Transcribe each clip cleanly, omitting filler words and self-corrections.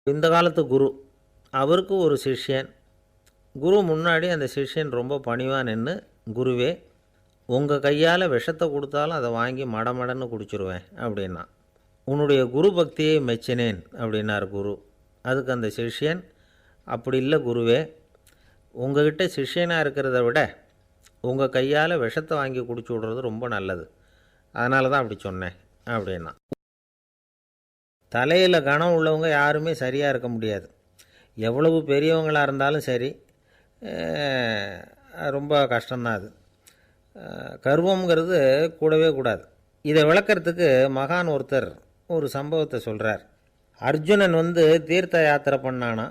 இந்த காலத்து குரு, அவருக்கு ஒரு சிஷ்யன். குரு முன்னாடி அந்த சிஷ்யன் ரொம்ப பணிவாக நின்று, குருவே, உங்கள் கையால் விஷத்தை கொடுத்தாலும் அதை வாங்கி மடமடன்னு குடிச்சிருவேன் அப்படின்னா. உன்னுடைய குரு பக்தியை மெச்சினேன் அப்படின்னார் குரு. அதுக்கு அந்த சிஷ்யன், அப்படி இல்லை குருவே, உங்ககிட்ட சிஷ்யனாக இருக்கிறத விட உங்கள் கையால் விஷத்தை வாங்கி குடிச்சு விட்றது ரொம்ப நல்லது, அதனால தான் அப்படி சொன்னேன் அப்படின்னா. தலையில் கனம் உள்ளவங்க யாருமே சரியாக இருக்க முடியாது. எவ்வளவு பெரியவங்களாக இருந்தாலும் சரி, ரொம்ப கஷ்டம்தான் அது. கர்வங்கிறது கூடவே கூடாது. இதை விளக்கிறதுக்கு மகான் ஒருத்தர் ஒரு சம்பவத்தை சொல்கிறார். அர்ஜுனன் தீர்த்த யாத்திரை பண்ணானா.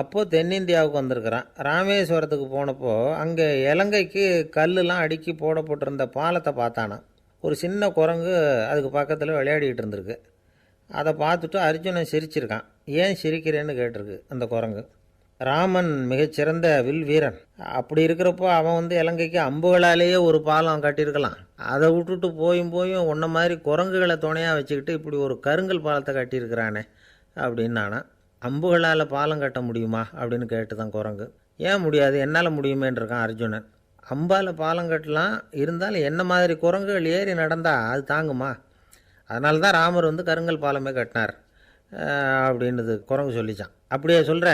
அப்போது தென்னிந்தியாவுக்கு வந்திருக்கிறான். ராமேஸ்வரத்துக்கு போனப்போ அங்கே இலங்கைக்கு கல்லுலாம் அடுக்கி போடப்பட்டிருந்த பாலத்தை பார்த்தானா. ஒரு சின்ன குரங்கு அதுக்கு பக்கத்தில் விளையாடிக்கிட்டு இருந்திருக்கு. அதை பார்த்துட்டு அர்ஜுனன் சிரிச்சிருக்கான். ஏன் சிரிக்கிறேன்னு கேட்டிருக்கு அந்த குரங்கு. ராமன் மிகச்சிறந்த வில் வீரன். அப்படி இருக்கிறப்போ அவன் இலங்கைக்கு அம்புகளாலேயே ஒரு பாலம் கட்டியிருக்கலாம். அதை விட்டுட்டு போயும் உன்ன மாதிரி குரங்குகளை துணையாக வச்சுக்கிட்டு இப்படி ஒரு கருங்கல் பாலத்தை கட்டியிருக்கிறானே அப்படின்னு நானா. அம்புகளால் பாலம் கட்ட முடியுமா அப்படின்னு கேட்டு தான் குரங்கு. ஏன் முடியாது, என்னால் முடியுமேன்ருக்கான் அர்ஜுனன். அம்பால் பாலம் கட்டலாம், இருந்தாலும் என்ன மாதிரி குரங்குகள் ஏறி நடந்தால் அது தாங்குமா? அதனால தான் ராமர் கருங்கல் பாலமே கட்டினார் அப்படின்றது குரங்கு சொல்லிச்சான். அப்படியே சொல்கிற,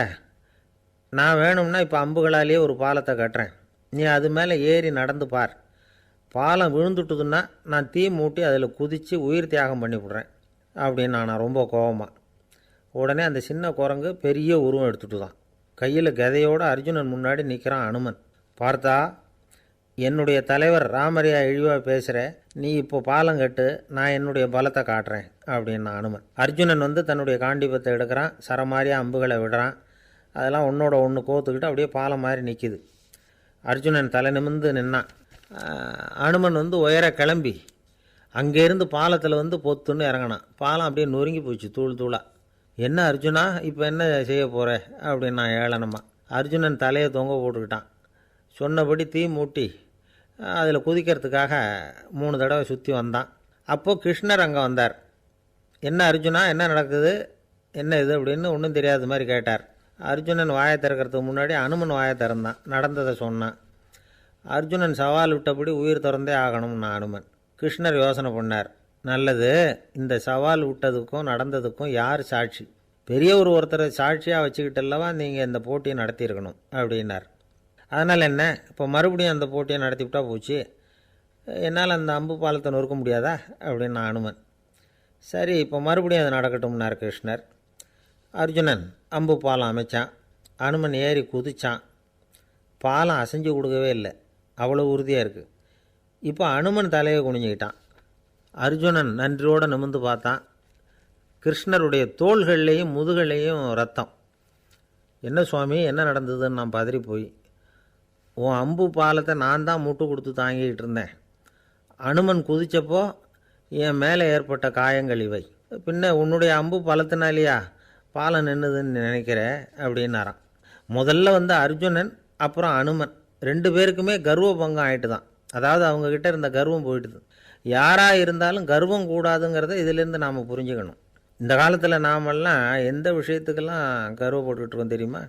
நான் வேணும்னா இப்போ அம்புகளாலேயே ஒரு பாலத்தை கட்டுறேன், நீ அது மேலே ஏறி நடந்து பார். பாலம் விழுந்துட்டுதுன்னா நான் தீ மூட்டி அதில் குதித்து உயிர் தியாகம் பண்ணிவிடுறேன் அப்படின்னு நான் ரொம்ப கோபமாக. உடனே அந்த சின்ன குரங்கு பெரிய உருவம் எடுத்துட்டு தான் கையில் கதையோடு அர்ஜுனன் முன்னாடி நிற்கிறான் அனுமன். பார்த்தா, என்னுடைய தலைவர் ராமரையா இழிவாக பேசுகிற, நீ இப்போ பாலம் கட்டு, நான் என்னுடைய பலத்தை காட்டுறேன் அப்படின்னா அனுமன். அர்ஜுனன் தன்னுடைய காண்டிபத்தை எடுக்கிறான், சரமாரியாக அம்புகளை விடுறான். அதெல்லாம் ஒன்றோட ஒன்று கோத்துக்கிட்டு அப்படியே பாலம் மாதிரி நிற்கிது. அர்ஜுனன் தலை நிமிர்ந்து நின்னான். அனுமன் உயர கிளம்பி அங்கேருந்து பாலத்தில் பொத்துன்னு இறங்கினான். பாலம் அப்படியே நொறுங்கி போச்சு தூள் தூளாக. என்ன அர்ஜுனா, இப்போ என்ன செய்ய போகிற அப்படின்னா ஏளனமாக. அர்ஜுனன் தலையை தொங்க போட்டுக்கிட்டான். சொன்னபடி தீ மூட்டி அதில் குதிக்கிறதுக்காக 3 தடவை சுற்றி வந்தான். அப்போது கிருஷ்ணர் அங்கே வந்தார். என்ன அர்ஜுனா, என்ன நடக்குது, என்ன இது அப்படின்னு ஒன்றும் தெரியாத மாதிரி கேட்டார். அர்ஜுனன் வாயை திறக்கிறதுக்கு முன்னாடி அனுமன் வாயை திறந்தான், நடந்ததை சொன்னான். அர்ஜுனன் சவால் விட்டபடி உயிர் திறந்தே ஆகணும்னா அனுமன். கிருஷ்ணர் யோசனை பண்ணார். நல்லது, இந்த சவால் விட்டதுக்கும் நடந்ததுக்கும் யார் சாட்சி? பெரிய ஒருத்தரை சாட்சியாக வச்சுக்கிட்டல்லவா நீங்கள் இந்த போட்டியை நடத்தியிருக்கணும் அப்படின்னார். அதனால் என்ன, இப்போ மறுபடியும் அந்த போட்டியை நடத்திவிட்டா போச்சு, என்னால் அந்த அம்பு பாலத்தை நொறுக்க முடியாதா அப்படின்னா அனுமன். சரி, இப்போ மறுபடியும் அது நடக்கட்டும்னார் கிருஷ்ணர். அர்ஜுனன் அம்பு பாலம் அமைச்சான். அனுமன் ஏறி குதிச்சான். பாலம் அசைஞ்சு கொடுக்கவே இல்லை, அவ்வளோ உறுதியாக இருக்குது. இப்போ அனுமன் தலையை குனிஞ்சிக்கிட்டான். அர்ஜுனன் நன்றியோடு நிமிர்ந்து பார்த்தான். கிருஷ்ணருடைய தோள்கள்லேயும் முதுகள்லேயும் ரத்தம். என்ன சுவாமி, என்ன நடந்ததுன்னு நான் பதறி போய், உன் அம்பு பாலத்தை நான் தான் முட்டு கொடுத்து தாங்கிக்கிட்டு இருந்தேன். அனுமன் குதித்தப்போ என் மேலே ஏற்பட்ட காயங்கள் இவை. பின்ன உன்னுடைய அம்பு பலத்தினாலேயா பாலம் நின்றுதுன்னு நினைக்கிற அப்படின்னாரான். முதல்ல அர்ஜுனன், அப்புறம் அனுமன் 2 பேருக்குமே கர்வ பங்கம் ஆகிட்டு தான். அதாவது அவங்கக்கிட்ட இருந்த கர்வம் போயிட்டுது. யாராக இருந்தாலும் கர்வம் கூடாதுங்கிறத இதிலேருந்து நாம் புரிஞ்சுக்கணும். இந்த காலத்தில் நாமெல்லாம் எந்த விஷயத்துக்கெல்லாம் கர்வப்பட்டுருக்கோம் தெரியுமா?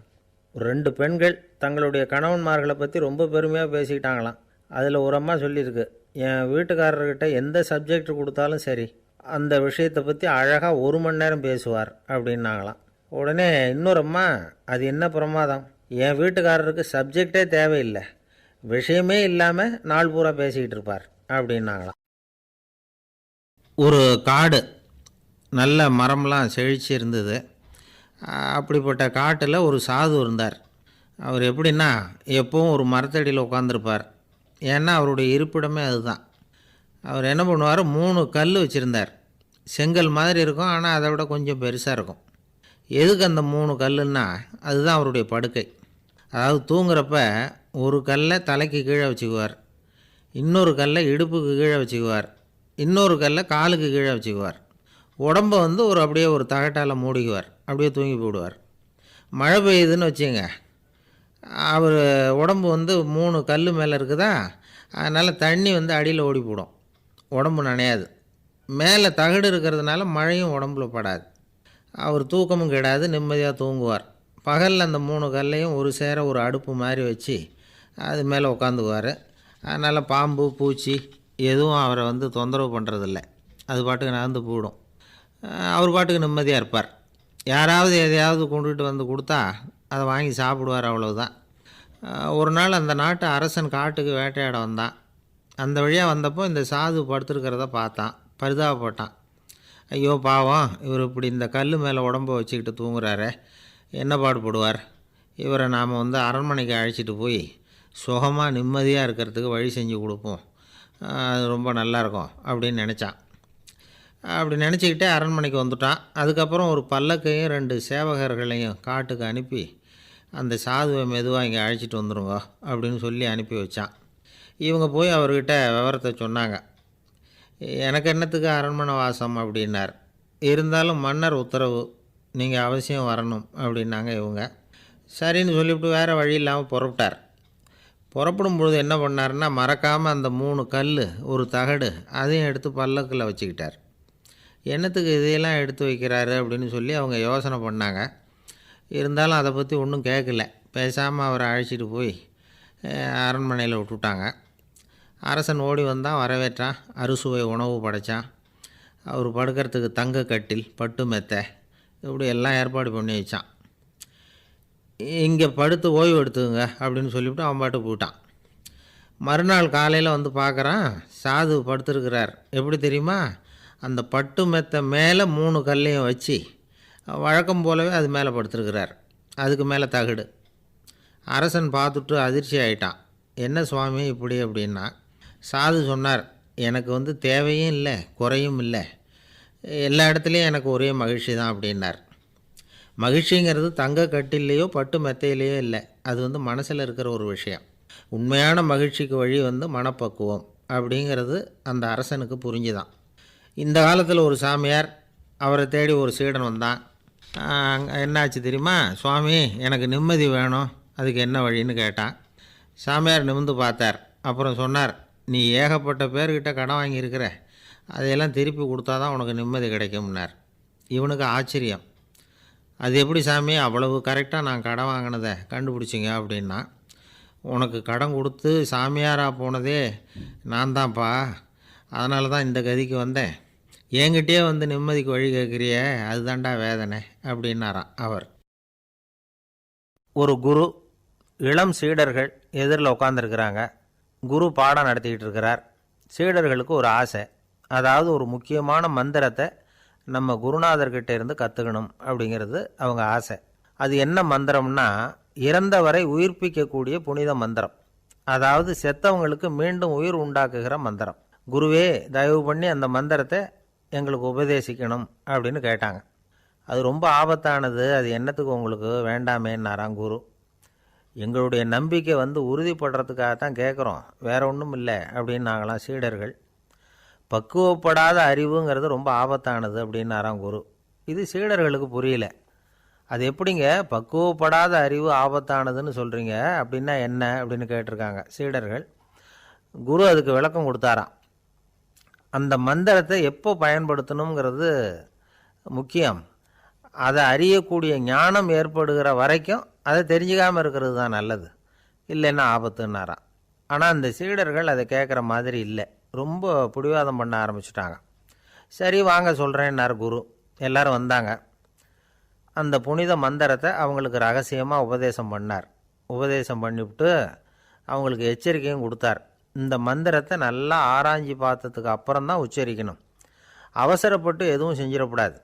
2 பெண்கள் தங்களுடைய கணவன்மார்களை பற்றி ரொம்ப பெருமையாக பேசிக்கிட்டாங்களாம். அதில் ஒரு அம்மா சொல்லியிருக்கு, என் வீட்டுக்காரர்கிட்ட எந்த சப்ஜெக்ட் கொடுத்தாலும் சரி, அந்த விஷயத்தை பற்றி அழகாக 1 மணி நேரம் பேசுவார் அப்படின்னாங்களாம். உடனே இன்னொரு அம்மா, அது என்ன பிரமாதம், என் வீட்டுக்காரருக்கு சப்ஜெக்டே தேவையில்லை, விஷயமே இல்லாமல் நாள் பூரா பேசிக்கிட்டு இருப்பார் அப்படின்னாங்களாம். ஒரு காடு, நல்ல மரம்லாம் செழிச்சு இருந்தது. அப்படிப்பட்ட காட்டில் ஒரு சாது இருந்தார். அவர் எப்படின்னா, எப்பவும் ஒரு மரத்தடியில் உட்காந்துருப்பார். ஏன்னா அவருடைய இருப்பிடமே அதுதான். அவர் என்ன பண்ணுவார், 3 கல் வச்சுருந்தார். செங்கல் மாதிரி இருக்கும், ஆனால் அதை விட கொஞ்சம் பெருசாக இருக்கும். எதுக்கு அந்த 3 கல்லுன்னா, அதுதான் அவருடைய படுக்கை. அதாவது தூங்குறப்ப ஒரு கல்லை தலைக்கு கீழே வச்சுக்குவார், இன்னொரு கல்லை இடுப்புக்கு கீழே வச்சுக்குவார், இன்னொரு கல்லை காலுக்கு கீழே வச்சுக்குவார். உடம்பை அப்படியே ஒரு தகட்டால் மூடிக்குவார், அப்படியே தூங்கி போடுவார். மழை பெய்யுதுன்னு வச்சுங்க, அவர் உடம்பு 3 கல் மேலே இருக்குதா, அதனால் தண்ணி அடியில் ஓடி போடும், உடம்பு நனையாது. மேலே தகடு இருக்கிறதுனால மழையும் உடம்புல படாது. அவர் தூக்கமும் கெடாது, நிம்மதியாக தூங்குவார். பகலில் அந்த 3 கல்லையும் ஒரு சேர ஒரு அடுப்பு மாதிரி வச்சு அது மேலே உட்காந்துக்குவார். அதனால் பாம்பு பூச்சி எதுவும் அவரை தொந்தரவு பண்ணுறதில்ல. அது பாட்டுக்கு நகர்ந்து போயிடும். அவர் பாட்டுக்கு நிம்மதியாக இருப்பார். யாராவது எதையாவது கொண்டுகிட்டு கொடுத்தா அதை வாங்கி சாப்பிடுவார், அவ்வளவுதான். ஒரு நாள் அந்த நாட்டு அரசன் காட்டுக்கு வேட்டையாட வந்தான். அந்த வழியாக வந்தப்போ இந்த சாது படுத்துருக்கிறத பார்த்தான். பரிதாபப்பட்டான். ஐயோ பாவம், இவர் இப்படி இந்த கல் மேலே உடம்ப வச்சுக்கிட்டு தூங்குறாரே, என்ன பாடுபடுவார். இவரை நாம் அரண்மனைக்கு அழைச்சிட்டு போய் சுகமாக நிம்மதியாக இருக்கிறதுக்கு வழி செஞ்சு கொடுப்போம், அது ரொம்ப நல்லாயிருக்கும் அப்படின்னு நினச்சான். அப்படி நினச்சிக்கிட்டே அரண்மனைக்கு வந்துட்டான். அதுக்கப்புறம் ஒரு பல்லக்கையும் 2 சேவகர்களையும் காட்டுக்கு அனுப்பி அந்த சாதுவை மெதுவாக இங்கே அழைச்சிட்டு வந்துடுங்க அப்படின்னு சொல்லி அனுப்பி வச்சான். இவங்க போய் அவர்கிட்ட விவரத்தை சொன்னாங்க. எனக்கு என்னத்துக்கு அரண்மனை வாசம் அப்படின்னார். இருந்தாலும் மன்னர் உத்தரவு, நீங்கள் அவசியம் வரணும் அப்படின்னாங்க இவங்க. சரின்னு சொல்லிவிட்டு வேறு வழி இல்லாமல் புறப்பட்டார். புறப்படும் பொழுது என்ன பண்ணார்னா, மறக்காமல் அந்த 3 கல் ஒரு தகடு அதையும் எடுத்து பல்லக்கில் வச்சுக்கிட்டார். என்னத்துக்கு இதையெல்லாம் எடுத்து வைக்கிறாரு அப்படின்னு சொல்லி அவங்க யோசனை பண்ணாங்க. இருந்தாலும் அதை பற்றி ஒன்றும் கேட்கல. பேசாமல் அவரை அழைச்சிட்டு போய் அரண்மனையில் விட்டுட்டாங்க. அரசன் ஓடி வந்தான், வரவேற்றான், அறுசுவை உணவு படைத்தான். அவர் படுக்கிறதுக்கு தங்க கட்டில், பட்டு மெத்தை, இப்படி எல்லாம் ஏற்பாடு பண்ணி வச்சான். இங்கே படுத்து ஓய்வு எடுத்துங்க அப்படின்னு சொல்லிவிட்டு அவன் பாட்டு போயிட்டான். மறுநாள் காலையில் பார்க்குறான், சாது படுத்துருக்கிறார். எப்படி தெரியுமா? அந்த பட்டு மெத்தை மேலே 3 கல்லையும் வச்சு வழக்கம் போலவே அது மேலே படுத்துருக்கிறார். அதுக்கு மேலே தகடு. அரசன் பார்த்துட்டு அதிர்ச்சி ஆகிட்டான். என்ன சுவாமி இப்படி அப்படின்னா, சாது சொன்னார், எனக்கு தேவையும் இல்லை குறையும் இல்லை, எல்லா இடத்துலையும் எனக்கு ஒரே மகிழ்ச்சி தான் அப்படின்னார். மகிழ்ச்சிங்கிறது தங்க கட்டிலேயோ பட்டு மெத்தையிலேயோ இல்லை, அது மனசில் இருக்கிற ஒரு விஷயம். உண்மையான மகிழ்ச்சிக்கு வழி மனப்பக்குவம் அப்படிங்கிறது அந்த அரசனுக்கு புரிஞ்சுதான். இந்த காலத்தில் ஒரு சாமியார், அவரை தேடி ஒரு சீடன் வந்தான். என்னாச்சு தெரியுமா? சுவாமி, எனக்கு நிம்மதி வேணும், அதுக்கு என்ன வழின்னு கேட்டான். சாமியார் நிமிர்ந்து பார்த்தார். அப்புறம் சொன்னார், நீ ஏகப்பட்ட பேர்கிட்ட கடன் வாங்கியிருக்கிற, அதையெல்லாம் திருப்பி கொடுத்தா தான் உனக்கு நிம்மதி கிடைக்கும்னார். இவனுக்கு ஆச்சரியம். அது எப்படி சாமி, அவ்வளவு கரெக்டாக நான் கடன் வாங்கினதை கண்டுபிடிச்சிங்க அப்படின்னா, உனக்கு கடன் கொடுத்து சாமியாராக போனதே நான் தான்ப்பா, அதனால தான் இந்த கதிக்கு வந்தேன். என்கிட்டயே நிம்மதிக்கு வழி கேட்குறியே, அதுதான்டா வேதனை அப்படின்னாராம் அவர். ஒரு குரு, இளம் சீடர்கள் எதிரில் உட்காந்துருக்கிறாங்க. குரு பாடம் நடத்திக்கிட்டு இருக்கிறார். சீடர்களுக்கு ஒரு ஆசை, அதாவது ஒரு முக்கியமான மந்திரத்தை நம்ம குருநாதர்கிட்ட இருந்து கற்றுக்கணும் அப்படிங்கிறது அவங்க ஆசை. அது என்ன மந்திரம்னா, இறந்தவரை உயிர்ப்பிக்கக்கூடிய புனித மந்திரம், அதாவது செத்தவங்களுக்கு மீண்டும் உயிர் உண்டாக்குகிற மந்திரம். குருவே, தயவு பண்ணி அந்த மந்திரத்தை எங்களுக்கு உபதேசிக்கணும் அப்படின்னு கேட்டாங்க. அது ரொம்ப ஆபத்தானது, அது என்னத்துக்கு உங்களுக்கு வேண்டாமேன்னாராம் குரு. எங்களுடைய நம்பிக்கை உறுதிப்படுறதுக்காக தான் கேட்குறோம், வேற ஒன்றும் இல்லை அப்படின்னாங்களாம் சீடர்கள். பக்குவப்படாத அறிவுங்கிறது ரொம்ப ஆபத்தானது அப்படின்னாராம் குரு. இது சீடர்களுக்கு புரியல. அது எப்படிங்க பக்குவப்படாத அறிவு ஆபத்தானதுன்னு சொல்கிறீங்க, அப்படின்னா என்ன அப்படின்னு கேட்டிருக்காங்க சீடர்கள். குரு அதுக்கு விளக்கம் கொடுத்தாராம். அந்த மந்திரத்தை எப்போ பயன்படுத்தணுங்கிறது முக்கியம். அதை அறியக்கூடிய ஞானம் ஏற்படுகிற வரைக்கும் அதை தெரிஞ்சுக்காமல் இருக்கிறது தான் நல்லது, இல்லைன்னா ஆபத்துன்னாராம். ஆனால் அந்த சீடர்கள் அதை கேட்குற மாதிரி இல்லை, ரொம்ப பிடிவாதம் பண்ண ஆரம்பிச்சிட்டாங்க. சரி வாங்க சொல்கிறேன்னார் குரு. எல்லோரும் வந்தாங்க. அந்த புனித மந்திரத்தை அவங்களுக்கு ரகசியமாக உபதேசம் பண்ணார். உபதேசம் பண்ணிவிட்டு அவங்களுக்கு எச்சரிக்கையும் கொடுத்தார். இந்த மந்திரத்தை நல்லா ஆராய்ச்சி பார்த்ததுக்கு அப்புறம்தான் உச்சரிக்கணும், அவசரப்பட்டு எதுவும் செஞ்சிடக்கூடாது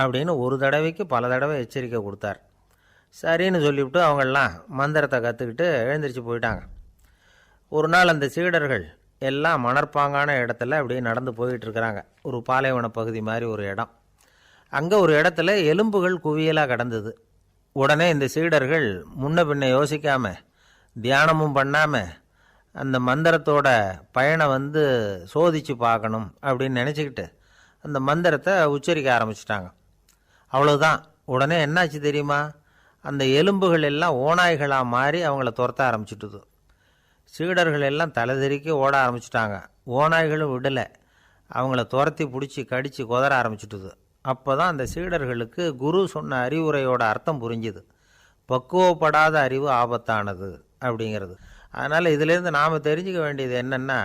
அப்படின்னு ஒரு தடவைக்கு பல தடவை எச்சரிக்கை கொடுத்தார். சரின்னு சொல்லிவிட்டு அவங்கெல்லாம் மந்திரத்தை கற்றுக்கிட்டு எழுந்திரிச்சு போயிட்டாங்க. ஒரு நாள் அந்த சீடர்கள் எல்லாம் மணற்பாங்கான இடத்துல அப்படியே நடந்து போயிட்டுருக்கிறாங்க. ஒரு பாலைவன பகுதி மாதிரி ஒரு இடம். அங்கே ஒரு இடத்துல எலும்புகள் குவியலாக கிடந்தது. உடனே இந்த சீடர்கள் முன்ன பின்ன யோசிக்காமல், தியானமும் பண்ணாமல், அந்த மந்திரத்தோட பயனை சோதித்து பார்க்கணும் அப்படின்னு நினச்சிக்கிட்டு அந்த மந்திரத்தை உச்சரிக்க ஆரம்பிச்சிட்டாங்க. அவ்வளோதான். உடனே என்னாச்சு தெரியுமா? அந்த எலும்புகள் எல்லாம் ஓநாய்களாக மாறி அவங்கள துரத்த ஆரம்பிச்சிட்டுது. சீடர்கள் எல்லாம் தலைதெறிக்க ஓட ஆரம்பிச்சிட்டாங்க. ஓநாய்களும் விடலை, அவங்கள துரத்தி பிடிச்சி கடித்து கொதற ஆரம்பிச்சிட்டுது. அப்போ தான் அந்த சீடர்களுக்கு குரு சொன்ன அறிவுரையோட அர்த்தம் புரிஞ்சுது. பக்குவப்படாத அறிவு ஆபத்தானது அப்படிங்கிறது. அதனால் இதிலேருந்து நாம் தெரிஞ்சுக்க வேண்டியது என்னென்னா,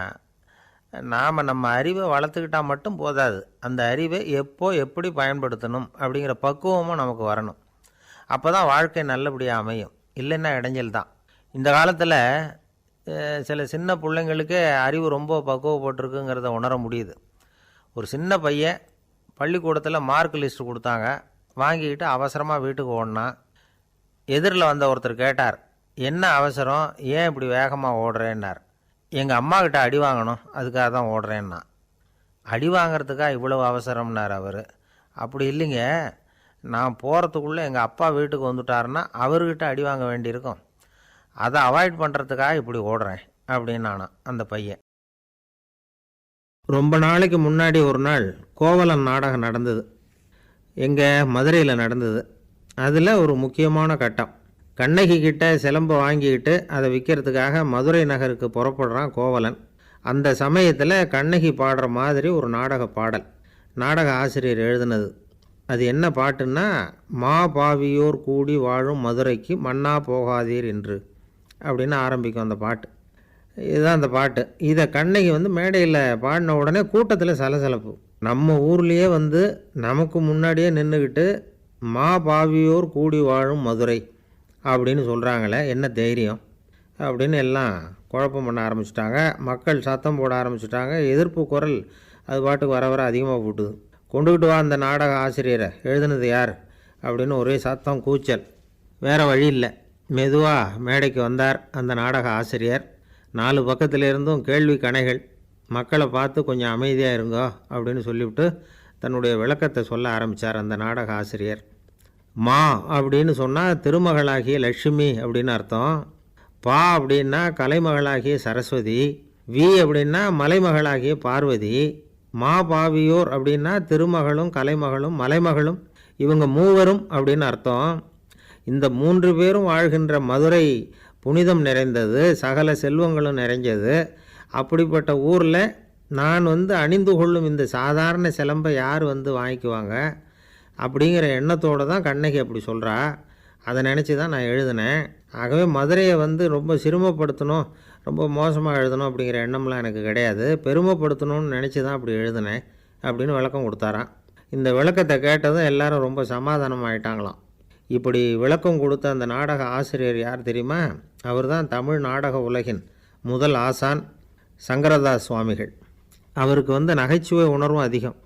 நாம் நம்ம அறிவை வளர்த்துக்கிட்டால் மட்டும் போதாது, அந்த அறிவை எப்போ எப்படி பயன்படுத்தணும் அப்படிங்கிற பக்குவமும் நமக்கு வரணும். அப்போ தான் வாழ்க்கை நல்லபடியாக அமையும். இல்லைன்னா இடைஞ்சல் தான். இந்த காலத்தில் சில சின்ன பிள்ளைங்களுக்கே அறிவு ரொம்ப பக்குவப்பட்டிருக்குங்கிறத உணர முடியுது. ஒரு சின்ன பையன் பள்ளிக்கூடத்தில் மார்க் லிஸ்ட் கொடுத்தாங்க, வாங்கிக்கிட்டு அவசரமாக வீட்டுக்கு ஓடினான். எதிரில் வந்த ஒருத்தர் கேட்டார், என்ன அவசரம், ஏன் இப்படி வேகமாக ஓடுறேன்னார். எங்கள் அம்மா கிட்ட அடி வாங்கணும், அதுக்காக தான் ஓடுறேன்னா. அடி வாங்கிறதுக்காக இவ்வளவு அவசரம்னார் அவர். அப்படி இல்லைங்க, நான் போகிறதுக்குள்ளே எங்கள் அப்பா வீட்டுக்கு வந்துட்டாருன்னா அவர்கிட்ட அடி வாங்க வேண்டியிருக்கும், அதை அவாய்ட் பண்ணுறதுக்காக இப்படி ஓடுறேன் அப்படின்னு நானான் அந்த பையன். ரொம்ப நாளைக்கு முன்னாடி ஒரு நாள் கோவலன் நாடகம் நடந்தது. எங்கள் மதுரையில் நடந்தது. அதில் ஒரு முக்கியமான கட்டம், கண்ணகி கிட்ட சிலம்பை வாங்கிக்கிட்டு அதை விற்கிறதுக்காக மதுரை நகருக்கு புறப்படுறான் கோவலன். அந்த சமயத்தில் கண்ணகி பாடுற மாதிரி ஒரு நாடக பாடல், நாடக ஆசிரியர் எழுதினது. அது என்ன பாட்டுன்னா, மா பாவியோர் கூடி வாழும் மதுரைக்கு மன்னா போகாதீர் என்று அப்படின்னு ஆரம்பிக்கும் அந்த பாட்டு. இதுதான் அந்த பாட்டு. இதை கண்ணகி மேடையில் பாடின உடனே கூட்டத்தில் சலசலப்பு. நம்ம ஊர்லேயே நமக்கு முன்னாடியே நின்றுக்கிட்டு மா பாவியோர் கூடி வாழும் மதுரை அப்படின்னு சொல்கிறாங்களே, என்ன தைரியம் அப்படின்னு எல்லாம் குழப்பம் பண்ண ஆரம்பிச்சிட்டாங்க. மக்கள் சத்தம் போட ஆரம்பிச்சிட்டாங்க. எதிர்ப்பு குரல் அது பாட்டுக்கு வர வர அதிகமாக போட்டுது. கொண்டுக்கிட்டு வா அந்த நாடக ஆசிரியரை, எழுதுனது யார் அப்படின்னு ஒரே சத்தம், கூச்சல். வேறு வழி இல்லை. மெதுவாக மேடைக்கு வந்தார் அந்த நாடக ஆசிரியர். 4 பக்கத்திலிருந்தும் கேள்வி கணைகள். மக்களை பார்த்து கொஞ்சம் அமைதியாக இருங்கோ அப்படின்னு சொல்லிவிட்டு தன்னுடைய விளக்கத்தை சொல்ல ஆரம்பித்தார் அந்த நாடக ஆசிரியர். மா அப்படின்னு சொன்னால் திருமகளாகிய லட்சுமி அப்படின்னு அர்த்தம். பா அப்படின்னா கலைமகளாகிய சரஸ்வதி. வி அப்படின்னா மலைமகளாகிய பார்வதி. மா பாவியோர் அப்படின்னா திருமகளும் கலைமகளும் மலைமகளும், இவங்க மூவரும் அப்படின்னு அர்த்தம். இந்த 3 பேரும் வாழ்கின்ற மதுரை புனிதம் நிறைந்தது, சகல செல்வங்களும் நிறைஞ்சது. அப்படிப்பட்ட ஊரில் நான் அணிந்து கொள்ளும் இந்த சாதாரண சிலம்பை யார் வாங்கிக்குவாங்க அப்படிங்கிற எண்ணத்தோடு தான் கண்ணகி அப்படி சொல்கிறா. அதை நினச்சி தான் நான் எழுதினேன். ஆகவே மதுரையை ரொம்ப சிரமப்படுத்தணும், ரொம்ப மோசமாக எழுதணும் அப்படிங்கிற எண்ணம்லாம் எனக்கு கிடையாது, பெருமைப்படுத்தணும்னு நினச்சி தான் அப்படி எழுதினேன் அப்படின்னு விளக்கம் கொடுத்தாராம். இந்த விளக்கத்தை கேட்டதும் எல்லாரும் ரொம்ப சமாதானம் ஆகிட்டாங்களாம். இப்படி விளக்கம் கொடுத்த அந்த நாடக ஆசிரியர் யார் தெரியுமா? அவர் தான் தமிழ் நாடக உலகின் முதல் ஆசான் சங்கரதாஸ் சுவாமிகள். அவருக்கு நகைச்சுவை உணர்வும் அதிகம்.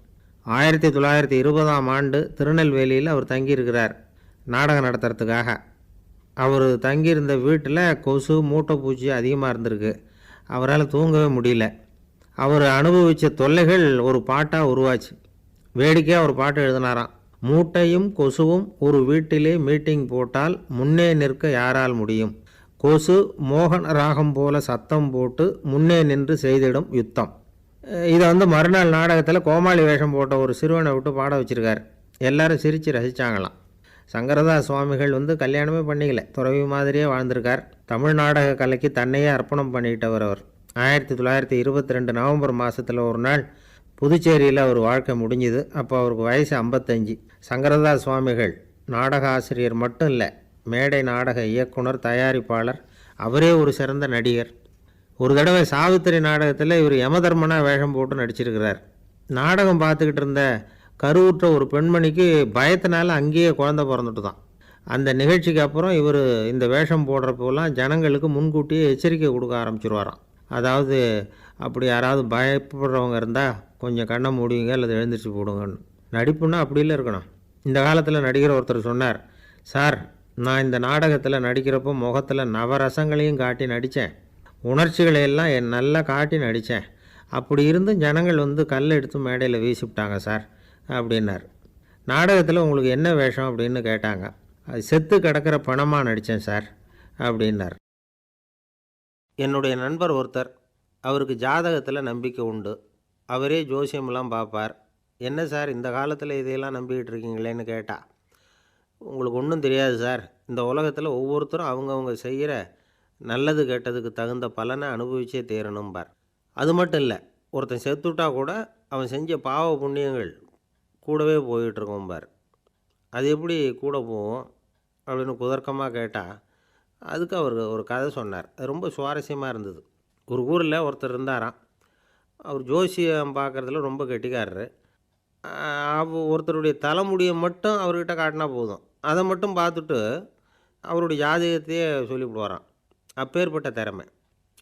1920ஆம் ஆண்டு திருநெல்வேலியில் அவர் தங்கியிருக்கிறார் நாடகம் நடத்துறதுக்காக. அவர் தங்கியிருந்த வீட்டில் கொசு மூட்டைப்பூச்சி அதிகமாக இருந்திருக்கு. அவரால் தூங்கவே முடியல. அவர் அனுபவித்த தொல்லைகள் ஒரு பாட்டாக உருவாச்சு. வேடிக்கையாக ஒரு பாட்டு எழுதினாராம். மூட்டையும் கொசுவும் ஒரு வீட்டிலே மீட்டிங் போட்டால் முன்னே நிற்க யாரால் முடியும், கொசு மோகன ராகம் போல சத்தம் போட்டு முன்னே நின்று செய்திடும் யுத்தம். இதை மறுநாள் நாடகத்தில் கோமாளி வேஷம் போட்ட ஒரு சிறுவனை விட்டு பாட வச்சுருக்கார். எல்லாரும் சிரித்து ரசித்தாங்களாம். சங்கரதாஸ் சுவாமிகள் கல்யாணமே பண்ணிக்கல, துறவி மாதிரியே வாழ்ந்திருக்கார். தமிழ் நாடக கலைக்கு தன்னையே அர்ப்பணம் பண்ணிக்கிட்டவர் அவர். 1922 நவம்பர் மாதத்தில் ஒரு நாள் புதுச்சேரியில் அவர் வாழ்க்கை முடிஞ்சுது. அப்போ அவருக்கு வயசு 55. சங்கரதாஸ் சுவாமிகள் நாடக ஆசிரியர் மட்டும் இல்லை, மேடை நாடக இயக்குனர், தயாரிப்பாளர், அவரே ஒரு சிறந்த நடிகர். ஒரு தடவை சாவித்திரி நாடகத்தில் இவர் யமதர்மனாக வேஷம் போட்டு நடிச்சிருக்கிறார். நாடகம் பார்த்துக்கிட்டு இருந்த கருவுற்ற ஒரு பெண்மணிக்கு பயத்தினால அங்கேயே குழந்தை பிறந்துட்டு தான். அந்த நிகழ்ச்சிக்கு அப்புறம் இவர் இந்த வேஷம் போடுறப்போலாம் ஜனங்களுக்கு முன்கூட்டியே எச்சரிக்கை கொடுக்க ஆரம்பிச்சிருவாராம். அதாவது அப்படி யாராவது பயப்படுறவங்க இருந்தால் கொஞ்சம் கண்ணை மூடிங்க அல்லது எழுந்திரிச்சு போடுங்கன்னு. நடிப்புன்னா அப்படிலாம் இருக்கணும். இந்த காலத்தில் நடிகர் ஒருத்தர் சொன்னார், சார் நான் இந்த நாடகத்தில் நடிக்கிறப்போ முகத்தில் நவரசங்களையும் காட்டி நடித்தேன், உணர்ச்சிகளை எல்லாம் நல்லா காட்டி நடித்தேன். அப்படி இருந்தும் ஜனங்கள் கல்லை எடுத்து மேடையில் வீசிவிட்டாங்க சார் அப்படின்னார். நாடகத்தில் உங்களுக்கு என்ன வேஷம் அப்படின்னு கேட்டாங்க. அது செத்து கிடக்கிற பணமாக நடித்தேன் சார் அப்படின்னார். என்னுடைய நண்பர் ஒருத்தர், அவருக்கு ஜாதகத்தில் நம்பிக்கை உண்டு. அவரே ஜோசியமெல்லாம் பார்ப்பார். என்ன சார் இந்த காலத்தில் இதையெல்லாம் நம்பிக்கிட்டு இருக்கீங்களேன்னு கேட்டால், உங்களுக்கு ஒன்றும் தெரியாது சார், இந்த உலகத்தில் ஒவ்வொருத்தரும் அவங்கவுங்க செய்கிற நல்லது கெட்டதுக்கு தகுந்த பலனை அனுபவிச்சே தேரணும்பார். அது மட்டும் இல்லை, ஒருத்தன் செத்துட்டா கூட அவன் செஞ்ச பாவ புண்ணியங்கள் கூடவே போயிட்டுருக்கோம்பார். அது எப்படி கூட போகும் அப்படின்னு குதர்க்கமாக கேட்டால் அதுக்கு அவர் ஒரு கதை சொன்னார். அது ரொம்ப சுவாரஸ்யமாக இருந்தது. ஒரு ஊரில் ஒருத்தர் இருந்தாராம். அவர் ஜோசியம் பார்க்குறதுல ரொம்ப கெட்டிக்காரரு. ஒருத்தருடைய தலைமுடியை மட்டும் அவர்கிட்ட காட்டினா போதும், அதை மட்டும் பார்த்துட்டு அவருடைய ஜாதகத்தையே சொல்லிவிடுவாராம். அப்பேற்பட்ட திறமை.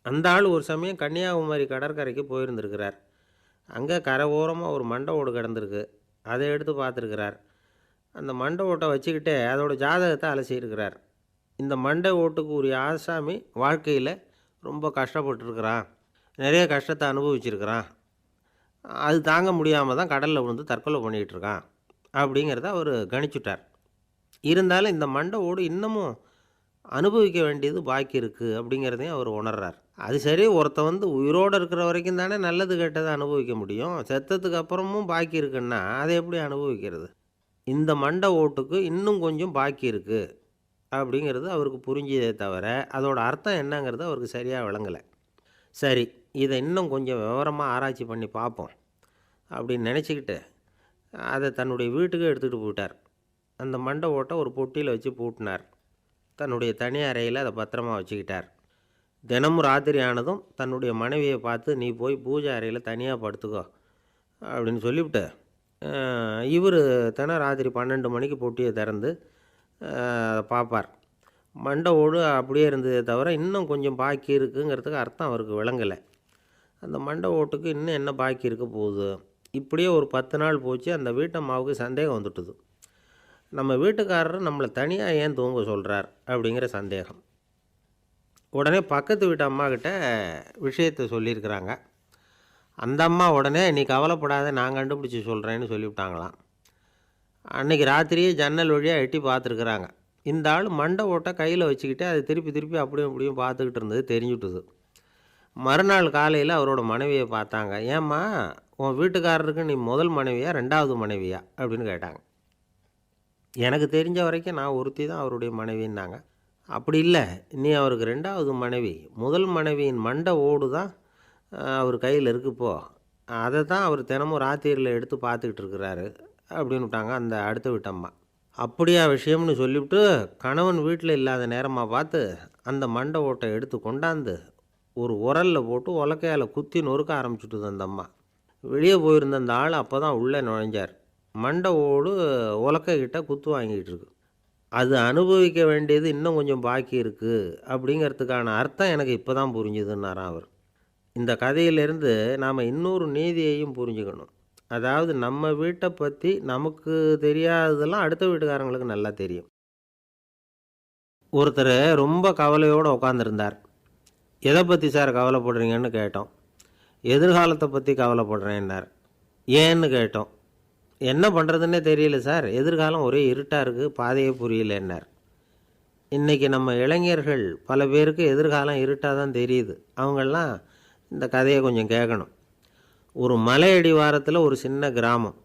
அந்த ஆள் ஒரு சமயம் கன்னியாகுமரி கடற்கரைக்கு போயிருந்திருக்கிறார். அங்கே கரை ஓரமாக ஒரு மண்டை ஓடு கிடந்திருக்கு. அதை எடுத்து பார்த்துருக்கிறார். அந்த மண்டை ஓட்டை வச்சுக்கிட்டே அதோட ஜாதகத்தை அலசியிருக்கிறார். இந்த மண்டை ஓட்டுக்கு உரிய ஆசாமி வாழ்க்கையில் ரொம்ப கஷ்டப்பட்டுருக்கிறான், நிறைய கஷ்டத்தை அனுபவிச்சிருக்கிறான், அது தாங்க முடியாமல் தான் கடலில் விழுந்து தற்கொலை பண்ணிகிட்டு இருக்கான் அப்படிங்கிறத அவர் கணிச்சுட்டார். இருந்தாலும் இந்த மண்டை ஓடு இன்னமும் அனுபவிக்க வேண்டியது பாக்கி இருக்குது அப்படிங்கிறதையும் அவர் உணர்றார். அது சரி, ஒருத்தன் உயிரோடு இருக்கிற வரைக்கும் தானே நல்லது கெட்டதை அனுபவிக்க முடியும். செத்ததுக்கு அப்புறமும் பாக்கி இருக்குன்னா அதை எப்படி அனுபவிக்கிறது? இந்த மண்டை ஓட்டுக்கு இன்னும் கொஞ்சம் பாக்கி இருக்குது அப்படிங்கிறது அவருக்கு புரிஞ்சதே தவிர அதோட அர்த்தம் என்னங்கிறது அவருக்கு சரியாக விளங்கலை. சரி, இதை இன்னும் கொஞ்சம் விவரமாக ஆராய்ச்சி பண்ணி பார்ப்போம் அப்படின்னு நினச்சிக்கிட்டு அதை தன்னுடைய வீட்டுக்கு எடுத்துகிட்டு போயிட்டார். அந்த மண்டை ஓட்டை ஒரு பொட்டியில் வச்சு பூட்டினார். தன்னுடைய தனி அறையில் அதை பத்திரமா வச்சுக்கிட்டார். தினமும் ராத்திரி ஆனதும் தன்னுடைய மனைவியை பார்த்து, நீ போய் பூஜை அறையில் தனியாக படுத்துக்கோ அப்படின்னு சொல்லிவிட்டு இவர் தினம் ராத்திரி 12 மணிக்கு பொட்டியை திறந்து பார்ப்பார். மண்டை ஓடு அப்படியே இருந்ததே தவிர இன்னும் கொஞ்சம் பாக்கி இருக்குங்கிறதுக்கு அர்த்தம் அவருக்கு விளங்கலை. அந்த மண்டை ஓட்டுக்கு இன்னும் என்ன பாக்கி இருக்க போகுது? இப்படியே ஒரு 10 நாள் போச்சு. அந்த வீட்டம்மாவுக்கு சந்தேகம் வந்துட்டுது. நம்ம வீட்டுக்காரர் நம்மளை தனியாக ஏன் தூங்க சொல்கிறார் அப்படிங்கிற சந்தேகம். உடனே பக்கத்து வீட்டு அம்மாக்கிட்ட விஷயத்தை சொல்லியிருக்கிறாங்க. அந்த அம்மா உடனே, நீ கவலைப்படாத, நான் கண்டுபிடிச்சி சொல்கிறேன்னு சொல்லிவிட்டாங்களாம். அன்றைக்கி ராத்திரியே ஜன்னல் வழியாக எட்டி பார்த்துருக்குறாங்க. இந்த ஆள் மண்டை ஓட்டை கையில் வச்சுக்கிட்டு அதை திருப்பி திருப்பி அப்படியும் இப்படியும் பார்த்துக்கிட்டு இருந்தது தெரிஞ்சுட்டுது. மறுநாள் காலையில் அவரோட மனைவியை பார்த்தாங்க. ஏம்மா, உன் வீட்டுக்காரருக்கு நீ முதல் மனைவியா 2வது மனைவியா அப்படின்னு கேட்டாங்க. எனக்கு தெரிஞ்ச வரைக்கும் நான் ஒருத்தி தான் அவருடைய மனைவின்னாங்க. அப்படி இல்லை, நீ அவருக்கு 2வது மனைவி. முதல் மனைவியின் மண்டை ஓடு தான் அவர் கையில் இருக்குப்போ, அதை தான் அவர் தினமும் ராத்திரியில் எடுத்து பார்த்துக்கிட்டு இருக்கிறாரு அப்படின்னு விட்டாங்க அந்த அடுத்த வீட்டம்மா. அப்படியா விஷயம்னு சொல்லிவிட்டு கணவன் வீட்டில் இல்லாத நேரமாக பார்த்து அந்த மண்டை ஓட்டை எடுத்து கொண்டாந்து ஒரு உரலில் போட்டு உலக்கையால் குத்தி நொறுக்க ஆரம்பிச்சுட்டுது அந்த அம்மா. வெளியே போயிருந்த அந்த ஆள் அப்போ தான் உள்ளே நுழைஞ்சார். மண்டை ஓடு உலக்கைக்கிட்ட குத்து வாங்கிட்டு இருக்கு. அது அனுபவிக்க வேண்டியது இன்னும் கொஞ்சம் பாக்கி இருக்குது அப்படிங்கிறதுக்கான அர்த்தம் எனக்கு இப்போ தான் புரிஞ்சுதுன்னாராம் அவர். இந்த கதையிலேருந்து நாம் இன்னொரு நீதியையும் புரிஞ்சுக்கணும். அதாவது நம்ம வீட்டை பற்றி நமக்கு தெரியாததெல்லாம் அடுத்த வீட்டுக்காரங்களுக்கு நல்லா தெரியும். ஒருத்தர் ரொம்ப கவலையோடு உட்காந்துருந்தார். எதை பற்றி சார் கவலைப்படுறீங்கன்னு கேட்டோம். எதிர்காலத்தை பற்றி கவலைப்படுறேன்னார். ஏன்னு கேட்டோம். என்ன பண்ணுறதுன்னே தெரியல சார், எதிர்காலம் ஒரே இருட்டாக இருக்குது, பாதையே புரியலன்னார். இன்றைக்கி நம்ம இளைஞர்கள் பல பேருக்கு எதிர்காலம் இருட்டாக தான் தெரியுது. அவங்கெல்லாம் இந்த கதையை கொஞ்சம் கேட்கணும். ஒரு மலை அடிவாரத்தில் ஒரு சின்ன கிராமம்.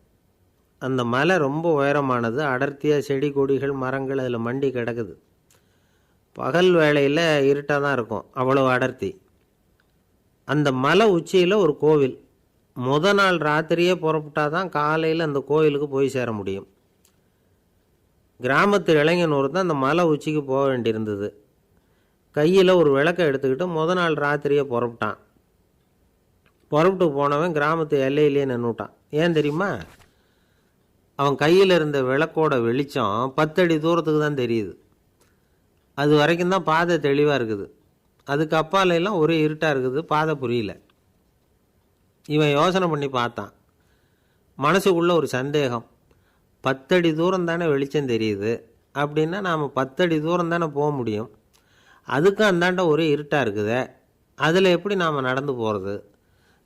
அந்த மலை ரொம்ப உயரமானது. அடர்த்தியாக செடி கொடிகள் மரங்கள் அதில் மண்டி கிடக்குது. பகல் வேளையில் இருட்டாக தான் இருக்கும், அவ்வளோ அடர்த்தி. அந்த மலை உச்சியில் ஒரு கோவில். நாள் ராத்திரியே புறப்பட்டால் தான் காலையில் அந்த கோயிலுக்கு போய் சேர முடியும். கிராமத்து இளைஞன் ஒருத்தன் அந்த மலை உச்சிக்கு போக வேண்டியிருந்தது. கையில் ஒரு விளக்கை எடுத்துக்கிட்டு நாள் ராத்திரியே புறப்பட்டான். புறப்பட்டு போனவன் கிராமத்து எல்லையிலேயே நின்றுட்டான். ஏன் தெரியுமா? அவன் கையில் இருந்த விளக்கோட வெளிச்சம் 10 அடி தூரத்துக்கு தான் தெரியுது. அது வரைக்கும் தான் பாதை தெளிவாக இருக்குது. அதுக்கு அப்பாலெல்லாம் ஒரே இருட்டாக இருக்குது, பாதை புரியல. இவன் யோசனை பண்ணி பார்த்தான். மனசுக்குள்ளே ஒரு சந்தேகம். 10 அடி தூரம் தானே வெளிச்சம் தெரியுது, அப்படின்னா நாம் 10 அடி தூரம் தானே போக முடியும். அதுக்கும் அந்தாண்ட ஒரே இருட்டாக இருக்குதே, அதில் எப்படி நாம் நடந்து போகிறது?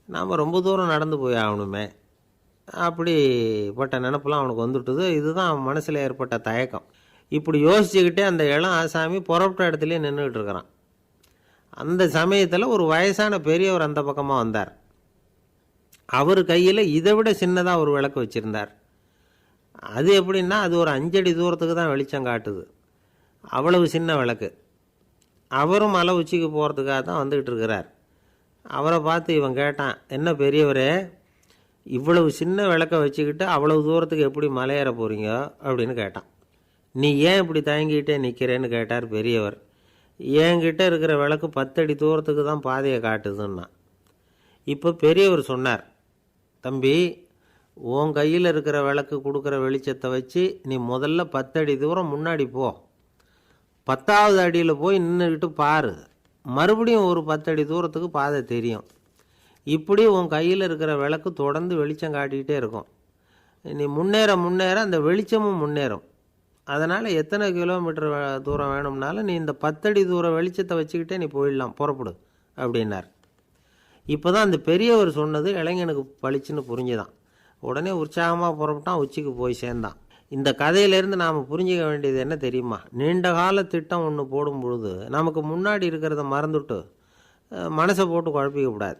நாம் ரொம்ப தூரம் நடந்து போய் ஆகணுமே. அப்படிப்பட்ட நினப்பெல்லாம் அவனுக்கு வந்துவிட்டுது. இதுதான் அவன் மனசில் ஏற்பட்ட தயக்கம். இப்படி யோசிச்சுக்கிட்டே அந்த இளம் ஆசாமி புறப்பட்ட இடத்துலையே நின்றுக்கிட்டு இருக்கிறான். அந்த சமயத்தில் ஒரு வயசான பெரியவர் அந்த பக்கமாக வந்தார். அவர் கையில் இதை விட சின்னதாக ஒரு விளக்கு வச்சுருந்தார். அது எப்படின்னா, அது ஒரு 5 அடி தூரத்துக்கு தான் வெளிச்சம் காட்டுது. அவ்வளவு சின்ன விளக்கு. அவரும் மலை உச்சிக்கு போகிறதுக்காக தான் வந்துக்கிட்டு இருக்கிறார். அவரை பார்த்து இவன் கேட்டான், என்ன பெரியவரே, இவ்வளவு சின்ன விளக்க வச்சுக்கிட்டு அவ்வளவு தூரத்துக்கு எப்படி மலையேற போகிறீங்க அப்படின்னு கேட்டான். நீ ஏன் இப்படி தயங்கிட்டே நிற்கிறேன்னு கேட்டார் பெரியவர். என்கிட்ட இருக்கிற விளக்கு 10 அடி தூரத்துக்கு தான் பாதையை காட்டுதுன்னா. இப்போ பெரியவர் சொன்னார், தம்பி, உன் கையில் இருக்கிற விளக்கு கொடுக்குற வெளிச்சத்தை வச்சு நீ முதல்ல 10 அடி தூரம் முன்னாடி போ. 10வது அடியில் போய் நின்றுக்கிட்டு பாரு, மறுபடியும் ஒரு 10 அடி தூரத்துக்கு பாதை தெரியும். இப்படி உன் கையில் இருக்கிற விளக்கு தொடர்ந்து வெளிச்சம் காட்டிக்கிட்டே இருக்கும். நீ முன்னேற முன்னேற அந்த வெளிச்சமும் முன்னேறும். அதனால் எத்தனை கிலோமீட்டர் தூரம் வேணும்னாலும் நீ இந்த 10 அடி தூரம் வெளிச்சத்தை வச்சுக்கிட்டே நீ போயிடலாம், புறப்படு அப்படின்னார். இப்போ தான் அந்த பெரியவர் சொன்னது இளைஞனுக்கு பளிச்சுன்னு புரிஞ்சுதான். உடனே உற்சாகமாக புறப்பட்டான், உச்சிக்கு போய் சேர்ந்தான். இந்த கதையிலேருந்து நாம் புரிஞ்சிக்க வேண்டியது என்ன தெரியுமா? நீண்ட கால திட்டம் ஒன்று போடும் பொழுது நமக்கு முன்னாடி இருக்கிறத மறந்துட்டு மனசை போட்டு குழப்பிக்க கூடாது.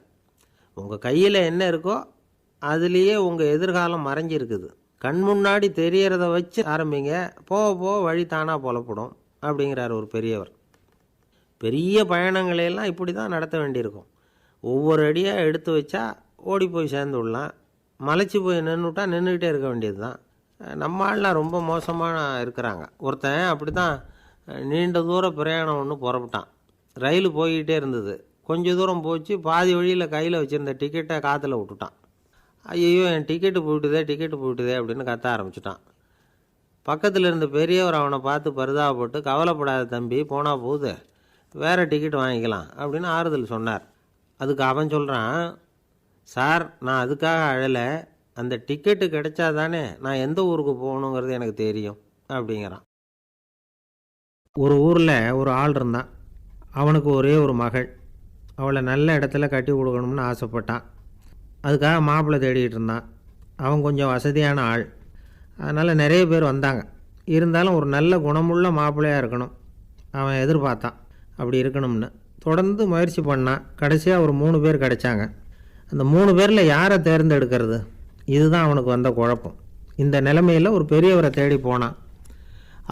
உங்கள் கையில் என்ன இருக்கோ அதுலேயே உங்கள் எதிர்காலம் மறைஞ்சிருக்குது. கண் முன்னாடி தெரியறத வச்சு ஆரம்பிங்க, போக போக வழி தானாக புலப்படும் அப்படிங்கிறார் ஒரு பெரியவர். பெரிய பயணங்களையெல்லாம் இப்படி தான் நடத்த வேண்டியிருக்கும். ஒவ்வொரு அடியாக எடுத்து வச்சா ஓடி போய் சேர்ந்து விடலாம். மலைச்சி போய் நின்றுட்டா நின்றுக்கிட்டே இருக்க வேண்டியது தான். நம்ம ஆள்லாம் ரொம்ப மோசமாக இருக்கிறாங்க. ஒருத்தன் அப்படி தான் நீண்ட தூர பிரயாணம் ஒன்று புறப்பட்டான். ரயில் போய்கிட்டே இருந்தது. கொஞ்சம் தூரம் போச்சு, பாதி வழியில் கையில் வச்சுருந்த டிக்கெட்டை காற்றுல விட்டுட்டான். ஐயோ, என் டிக்கெட்டு போயிட்டுதே அப்படின்னு கத்த ஆரம்பிச்சிட்டான். பக்கத்தில் இருந்த பெரியவர் அவனை பார்த்து பரிதாபப்பட்டு, கவலைப்படாத தம்பி, போனால் போகுது, வேறு டிக்கெட் வாங்கிக்கலாம் அப்படின்னு ஆறுதல் சொன்னார். அதுக்கு அவன் சொல்கிறான், சார், நான் அதுக்காக அழலை, அந்த டிக்கெட்டு கிடைச்சா தானே நான் எந்த ஊருக்கு போகணுங்கிறது எனக்கு தெரியும் அப்படிங்கிறான். ஒரு ஊரில் ஒரு ஆள் இருந்தான். அவனுக்கு ஒரே ஒரு மகள். அவளை நல்ல இடத்துல கட்டி கொடுக்கணும்னு ஆசைப்பட்டான். அதுக்காக மாப்பிள்ளை தேடிக்கிட்டு இருந்தான். அவன் கொஞ்சம் வசதியான ஆள், அதனால் நிறைய பேர் வந்தாங்க. இருந்தாலும் ஒரு நல்ல குணமுள்ள மாப்பிள்ளையாக இருக்கணும் அவன் எதிர்பார்த்தான். அப்படி இருக்கணும்னு தொடர்ந்து முயற்சி பண்ணான். கடைசியாக ஒரு 3 பேர் கிடைச்சாங்க. அந்த 3 பேரில் யாரை தேர்ந்தெடுக்கிறது, இதுதான் அவனுக்கு வந்த குழப்பம். இந்த நிலைமையில் ஒரு பெரியவரை தேடி போனான்.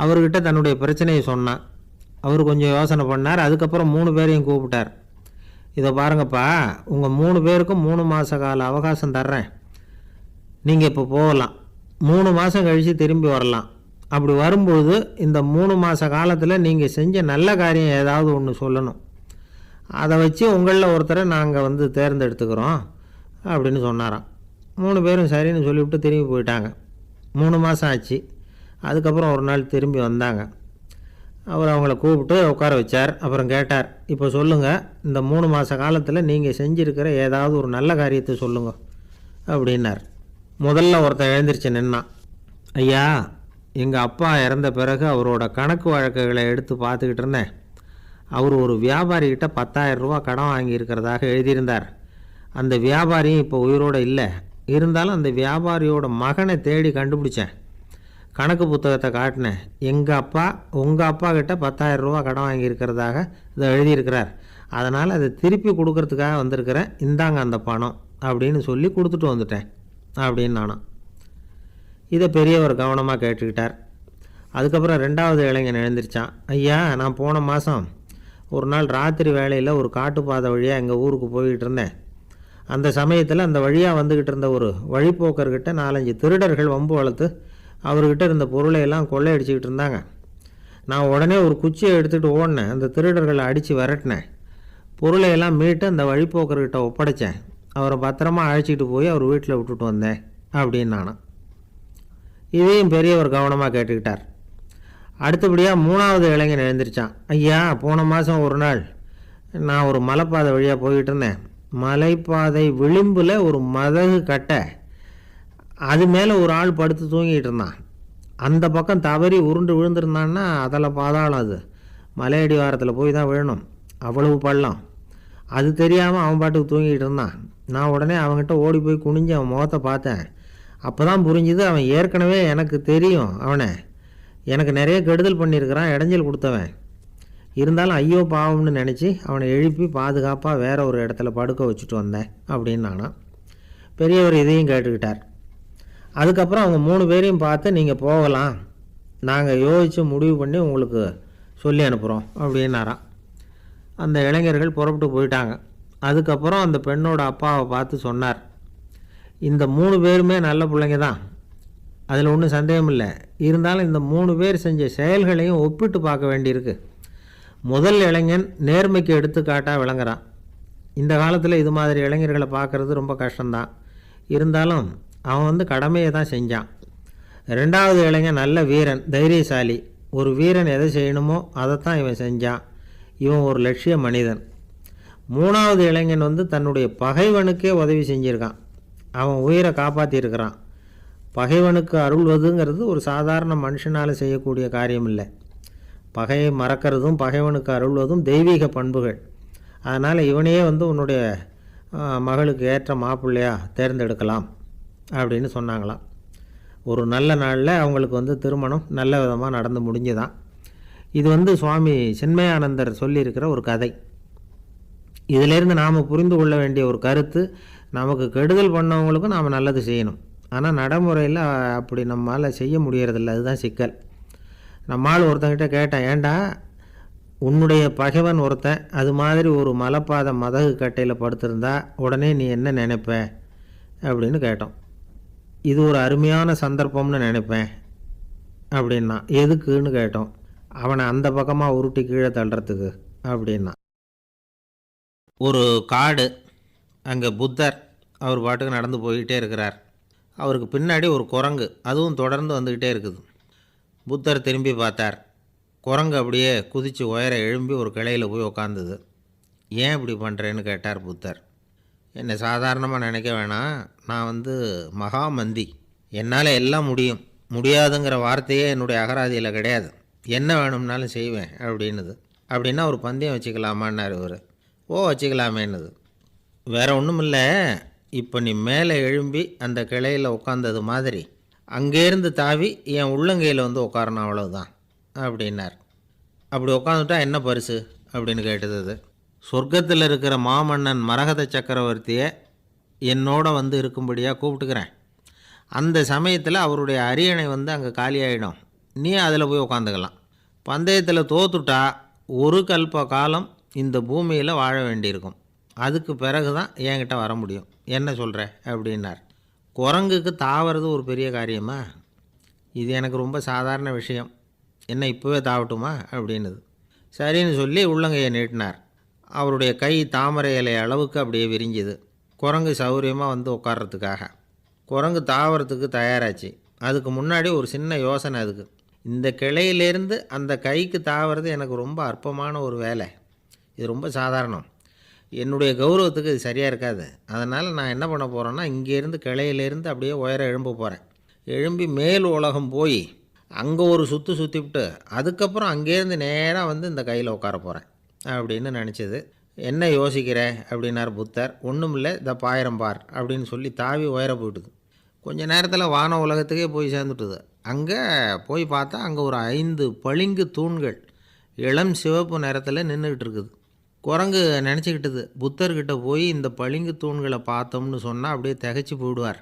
அவர்கிட்ட தன்னுடைய பிரச்சனையை சொன்னான். அவர் கொஞ்சம் யோசனை பண்ணார். அதுக்கப்புறம் 3 பேரையும் கூப்பிட்டார். இதை பாருங்கப்பா, உங்கள் 3 பேருக்கும் 3 மாத கால அவகாசம் தர்றேன். நீங்கள் இப்போ போகலாம். 3 மாதம் கழித்து திரும்பி வரலாம். அப்படி வரும்பொழுது இந்த 3 மாத காலத்தில் நீங்கள் செஞ்ச நல்ல காரியம் ஏதாவது ஒன்று சொல்லணும். அதை வச்சு உங்களில் ஒருத்தரை நாங்கள் தேர்ந்தெடுத்துக்கிறோம் அப்படின்னு சொன்னாராம். 3 பேரும் சரின்னு சொல்லிவிட்டு திரும்பி போயிட்டாங்க. 3 மாதம் ஆச்சு. அதுக்கப்புறம் ஒரு நாள் திரும்பி வந்தாங்க. அவர் அவங்கள கூப்பிட்டு உட்கார வச்சார். அப்புறம் கேட்டார், இப்போ சொல்லுங்கள், இந்த 3 மாத காலத்தில் நீங்கள் செஞ்சுருக்கிற ஏதாவது ஒரு நல்ல காரியத்தை சொல்லுங்க அப்படின்னார். முதல்ல ஒருத்தன் எழுந்திரிச்சு நின்னான். ஐயா, எங்கள் அப்பா இறந்த பிறகு அவரோட கணக்கு வழக்குகளை எடுத்து பார்த்துக்கிட்டு இருந்தேன். அவர் ஒரு வியாபாரிகிட்ட 10,000 ரூபா கடன் வாங்கியிருக்கிறதாக எழுதியிருந்தார். அந்த வியாபாரியும் இப்போ உயிரோடு இல்லை. இருந்தாலும் அந்த வியாபாரியோட மகனை தேடி கண்டுபிடிச்சேன். கணக்கு புத்தகத்தை காட்டினேன். எங்கள் அப்பா உங்கள் அப்பா கிட்ட 10,000 ரூபா கடன் வாங்கியிருக்கிறதாக இதை எழுதியிருக்கிறார். அதனால் அதை திருப்பி கொடுக்கறதுக்காக வந்திருக்கிறேன். இந்தாங்க அந்த பணம் அப்படின்னு சொல்லி கொடுத்துட்டு வந்துட்டேன் அப்படின்னு நானும். இதை பெரியவர் கவனமாக கேட்டுக்கிட்டார். அதுக்கப்புறம் 2வது இளைஞன் எழுந்திரிச்சான். ஐயா, நான் போன மாதம் ஒரு நாள் ராத்திரி வேளையில் ஒரு காட்டுப்பாதை வழியாக எங்கள் ஊருக்கு போய்கிட்டு இருந்தேன். அந்த சமயத்தில் அந்த வழியாக வந்துக்கிட்டு இருந்த ஒரு வழிப்போக்கர்கிட்ட 4-5 திருடர்கள் வம்பு வளர்த்து அவர்கிட்ட இருந்த பொருளை எல்லாம் கொள்ளையடிச்சிக்கிட்டு இருந்தாங்க. நான் உடனே ஒரு குச்சியை எடுத்துகிட்டு ஓடினேன். அந்த திருடர்களை அடித்து விரட்டினேன். பொருளை எல்லாம் மீட்டு அந்த வழிப்போக்கர்கிட்ட ஒப்படைச்சேன். அவரை பத்திரமா அழைச்சிட்டு போய் அவர் வீட்டில் விட்டுட்டு வந்தேன் அப்படின்னு நானும். இதையும் பெரியவர் கவனமாக கேட்டுக்கிட்டார். அடுத்தபடியாக 3வது இளைஞன் எழுந்திரிச்சான். ஐயா, போன மாதம் ஒரு நாள் நான் ஒரு மலைப்பாதை வழியாக போய்கிட்டு இருந்தேன். மலைப்பாதை விளிம்பில் ஒரு மதகு கட்டை, அது மேலே ஒரு ஆள் படுத்து தூங்கிட்டு இருந்தான். அந்த பக்கம் தவறி உருண்டு விழுந்திருந்தான்னா அதில் பாதாளம். அது மலையடி வாரத்தில் போய் தான் விழணும், அவ்வளவு பள்ளம். அது தெரியாமல் அவன் பாட்டுக்கு தூங்கிட்டு இருந்தான். நான் உடனே அவன்கிட்ட ஓடி போய் குனிஞ்சு அவன் முகத்தை பார்த்தேன். அப்போ தான் புரிஞ்சுது, அவன் ஏற்கனவே எனக்கு தெரியும். அவனை எனக்கு நிறைய கெடுதல் பண்ணியிருக்கிறான், இடைஞ்சல் கொடுத்தவன். இருந்தாலும் ஐயோ பாவம்னு நினச்சி அவனை எழுப்பி பாதுகாப்பாக வேற ஒரு இடத்துல படுக்க வச்சுட்டு வந்தேன் அப்படின்னு நானா. பெரியவர் இதையும் கேட்டுக்கிட்டார். அதுக்கப்புறம் அவங்க 3 பேரையும் பார்த்து, நீங்கள் போகலாம், நாங்கள் யோசித்து முடிவு பண்ணி உங்களுக்கு சொல்லி அனுப்புகிறோம் அப்படின்னாராம். அந்த இளைஞர்கள் புறப்பட்டு போயிட்டாங்க. அதுக்கப்புறம் அந்த பெண்ணோட அப்பாவை பார்த்து சொன்னார், இந்த 3 பேருமே நல்ல பிள்ளைங்க தான், அதில் ஒன்றும் சந்தேகம் இல்லை. இருந்தாலும் இந்த 3 பேர் செஞ்ச செயல்களையும் ஒப்பிட்டு பார்க்க வேண்டியிருக்கு. முதல் இளைஞன் நேர்மைக்கு எடுத்துக்காட்டாக விளங்குறான். இந்த காலத்தில் இது மாதிரி இளைஞர்களை பார்க்குறது ரொம்ப கஷ்டம்தான். இருந்தாலும் அவன் கடமையை தான் செஞ்சான். 2வது இளைஞன் நல்ல வீரன், தைரியசாலி. ஒரு வீரன் எதை செய்யணுமோ அதைத்தான் இவன் செஞ்சான். இவன் ஒரு லட்சிய மனிதன். 3வது இளைஞன் தன்னுடைய பகைவனுக்கே உதவி செஞ்சுருக்கான். அவன் உயிரை காப்பாற்றியிருக்கிறான். பகைவனுக்கு அருள்வதுங்கிறது ஒரு சாதாரண மனுஷனால் செய்யக்கூடிய காரியம் இல்லை. பகையை மறக்கிறதும் பகைவனுக்கு அருள்வதும் தெய்வீக பண்புகள். அதனால் இவனையே உன்னுடைய மகளுக்கு ஏற்ற மாப்பிள்ளையாக தேர்ந்தெடுக்கலாம் அப்படின்னு சொன்னாங்களாம். ஒரு நல்ல நாளில் அவங்களுக்கு திருமணம் நல்ல விதமாக நடந்து முடிஞ்சுதான். இது சுவாமி சின்மயானந்தர் சொல்லியிருக்கிற ஒரு கதை. இதிலேருந்து நாம் புரிந்து கொள்ள வேண்டிய ஒரு கருத்து, நமக்கு கெடுதல் பண்ணவங்களுக்கும் நாம் நல்லது செய்யணும். ஆனால் நடைமுறையில் அப்படி நம்மளால் செய்ய முடியறதில்ல. அதுதான் சிக்கல். நம்மால் ஒருத்தங்கிட்ட கேட்டேன், ஏண்டா உன்னுடைய பகைவன் ஒருத்தன் அது மாதிரி ஒரு மலைப்பாதை மதகு கட்டையில் படுத்திருந்தா உடனே நீ என்ன நினைப்ப அப்படின்னு கேட்டோம். இது ஒரு அருமையான சந்தர்ப்பம்னு நினைப்பேன் அப்படின்னா. எதுக்குன்னு கேட்டோம். அவனை அந்த பக்கமாக உருட்டி கீழே தள்ளுறதுக்கு அப்படின்னா. ஒரு காடு, அங்கே புத்தர் அவர் பாட்டுக்கு நடந்து போய்கிட்டே இருக்கிறார். அவருக்கு பின்னாடி ஒரு குரங்கு, அதுவும் தொடர்ந்து வந்துக்கிட்டே இருக்குது. புத்தர் திரும்பி பார்த்தார். குரங்கு அப்படியே குதித்து உயர எழும்பி ஒரு கிளையில் போய் உக்காந்துது. ஏன் இப்படி பண்ணுறேன்னு கேட்டார் புத்தர். என்னை சாதாரணமாக நினைக்க வேணாம், நான் மகாமந்தி, என்னால் எல்லாம் முடியும், முடியாதுங்கிற வார்த்தையே என்னுடைய அகராதியில் கிடையாது, என்ன வேணும்னாலும் செய்வேன் அப்படின்னுது. அப்படின்னா ஒரு பந்தயம் வச்சுக்கலாமான்னார் இவர். ஓ வச்சுக்கலாமேன்னுது. வேறு ஒன்றும் இல்லை, இப்போ நீ மேலே எழும்பி அந்த கிளையில் உட்காந்தது மாதிரி அங்கேருந்து தாவி என் உள்ளங்கையில் உட்காரணும், அவ்வளவுதான் அப்படின்னார். அப்படி உட்காந்துட்டா என்ன பரிசு அப்படின்னு கேட்டது. அது சொர்க்கத்தில் இருக்கிற மாமன்னன் மரகத சக்கரவர்த்தியை என்னோட இருக்கும்படியாக கூப்பிட்டுக்கிறேன். அந்த சமயத்தில் அவருடைய அரியணை அங்கே காலியாகிடும், நீ அதில் போய் உட்காந்துக்கலாம். பந்தயத்தில் தோத்துட்டா ஒரு கல்ப காலம் இந்த பூமியில் வாழ வேண்டியிருக்கும், அதுக்கு பிறகு தான் என்கிட்ட வர முடியும், என்ன சொல்கிற அப்படின்னார். குரங்குக்கு தாவறது ஒரு பெரிய காரியமா? இது எனக்கு ரொம்ப சாதாரண விஷயம், என்ன இப்போவே தாவட்டுமா அப்படின்னுது. சரின்னு சொல்லி உள்ளங்கையை நீட்டினார். அவருடைய கை தாமரை இலை அளவுக்கு அப்படியே விரிஞ்சுது. குரங்கு சௌகரியமாக உட்கார்றதுக்காக. குரங்கு தாவறதுக்கு தயாராச்சு. அதுக்கு முன்னாடி ஒரு சின்ன யோசனை. அதுக்கு இந்த கிளையிலேருந்து அந்த கைக்கு தாவறது எனக்கு ரொம்ப அற்பமான ஒரு வேலை, இது ரொம்ப சாதாரணம், என்னுடைய கௌரவத்துக்கு இது சரியாக இருக்காது. அதனால் நான் என்ன பண்ண போகிறேன்னா, இங்கேருந்து கிளையிலேருந்து அப்படியே உயர எழும்ப போகிறேன். எழும்பி மேல் உலகம் போய் அங்கே ஒரு சுற்றிவிட்டு அதுக்கப்புறம் அங்கேருந்து நேராக இந்த கையில் உட்கார போகிறேன் அப்படின்னு நினச்சிது. என்ன யோசிக்கிற அப்படின்னார் புத்தர். ஒன்றும் இல்லை, இந்த பாயிரம் பார் அப்படின்னு சொல்லி தாவி உயர போயிட்டுது. கொஞ்ச நேரத்தில் வான உலகத்துக்கே போய் சேர்ந்துட்டுது. அங்கே போய் பார்த்தா அங்கே ஒரு 5 பளிங்கு தூண்கள் இளம் சிவப்பு நிறத்தில் நின்றுக்கிட்டு இருக்குது. குரங்கு நினச்சிக்கிட்டுது, புத்தர்கிட்ட போய் இந்த பளிங்கு தூண்களை பார்த்தோம்னு சொன்னால் அப்படியே திகைச்சி போயிடுவார்,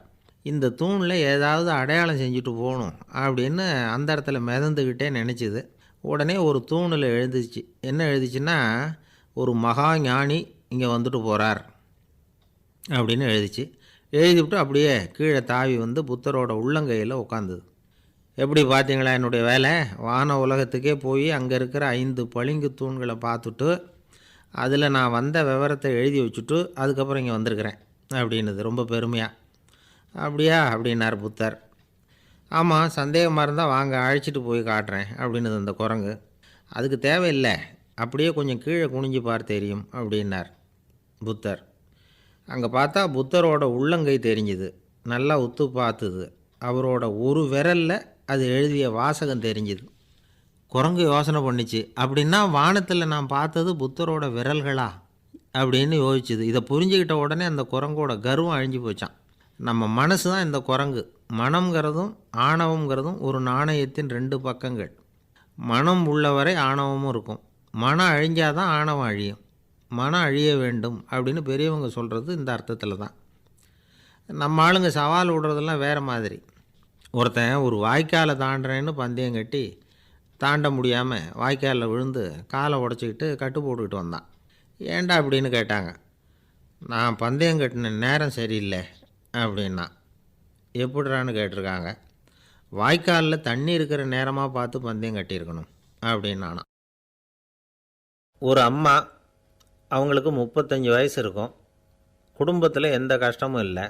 இந்த தூணில் ஏதாவது அடையாளம் செஞ்சுட்டு போகணும் அப்படின்னு அந்த இடத்துல மிதந்துக்கிட்டே நினச்சிது. உடனே ஒரு தூணில் எழுதிச்சு. என்ன எழுதிச்சுன்னா, ஒரு மகா ஞானி இங்கே வந்துட்டு போகிறார் அப்படின்னு எழுதிச்சு. எழுதிவிட்டு அப்படியே கீழே தாவி புத்தரோட உள்ளங்கையில் உட்காந்துது. எப்படி பார்த்தீங்களா என்னுடைய வேலை? வான உலகத்துக்கே போய் அங்கே இருக்கிற 5 பளிங்கு தூண்களை பார்த்துட்டு அதில் நான் வந்த விவரத்தை எழுதி வச்சுட்டு அதுக்கப்புறம் இங்கே வந்திருக்கிறேன் அப்படின்னுது ரொம்ப பெருமையாக. அப்படியா அப்படின்னார் புத்தர். ஆமாம், சந்தேகமாக இருந்தால் வாங்க அழைச்சிட்டு போய் காட்டுறேன் அப்படின்னுது அந்த குரங்கு. அதுக்கு தேவையில்லை, அப்படியே கொஞ்சம் கீழே குனிஞ்சு பார் தெரியும் அப்படின்னார் புத்தர். அங்கே பார்த்தா புத்தரோட உள்ளங்கை தெரிஞ்சுது. நல்லா உத்து பார்த்துது. அவரோட ஒரு விரலில் அது எழுதிய வாசகம் தெரிஞ்சுது. குரங்கு யோசனை பண்ணிச்சு, அப்படின்னா வானத்தில் நான் பார்த்தது புத்தரோட விரல்களா அப்படின்னு யோசிச்சுது. இதை புரிஞ்சுக்கிட்ட உடனே அந்த குரங்கோட கர்வம் அழிஞ்சு போச்சான். நம்ம மனசு தான் இந்த குரங்கு. மனம்ங்கிறதும் ஆணவங்கிறதும் ஒரு நாணயத்தின் 2 பக்கங்கள். மனம் உள்ளவரை ஆணவமும் இருக்கும். மனம் அழிஞ்சாதான் ஆணவம் அழியும். மனம் அழிய வேண்டும் அப்படின்னு பெரியவங்க சொல்கிறது இந்த அர்த்தத்தில் தான். நம்ம ஆளுங்க சவால் விடுறதெல்லாம் வேறு மாதிரி. ஒருத்தன் ஒரு வாய்க்காலை தாண்டுறேன்னு பந்தயம் கட்டி தாண்ட முடியாமல் வாய்க்காலில் விழுந்து காலை உடச்சிக்கிட்டு கட்டு போட்டுக்கிட்டு வந்தான். ஏன்டா அப்படின்னு கேட்டாங்க. நான் பந்தயம் கட்டின நேரம் சரியில்லை அப்படின்னா. எப்படிறான்னு கேட்டிருக்காங்க. வாய்க்காலில் தண்ணி இருக்கிற நேரமாக பார்த்து பந்தயம் கட்டியிருக்கணும் அப்படின்னானா. ஒரு அம்மா, அவங்களுக்கு 35 வயசு இருக்கும். குடும்பத்தில் எந்த கஷ்டமும் இல்லை.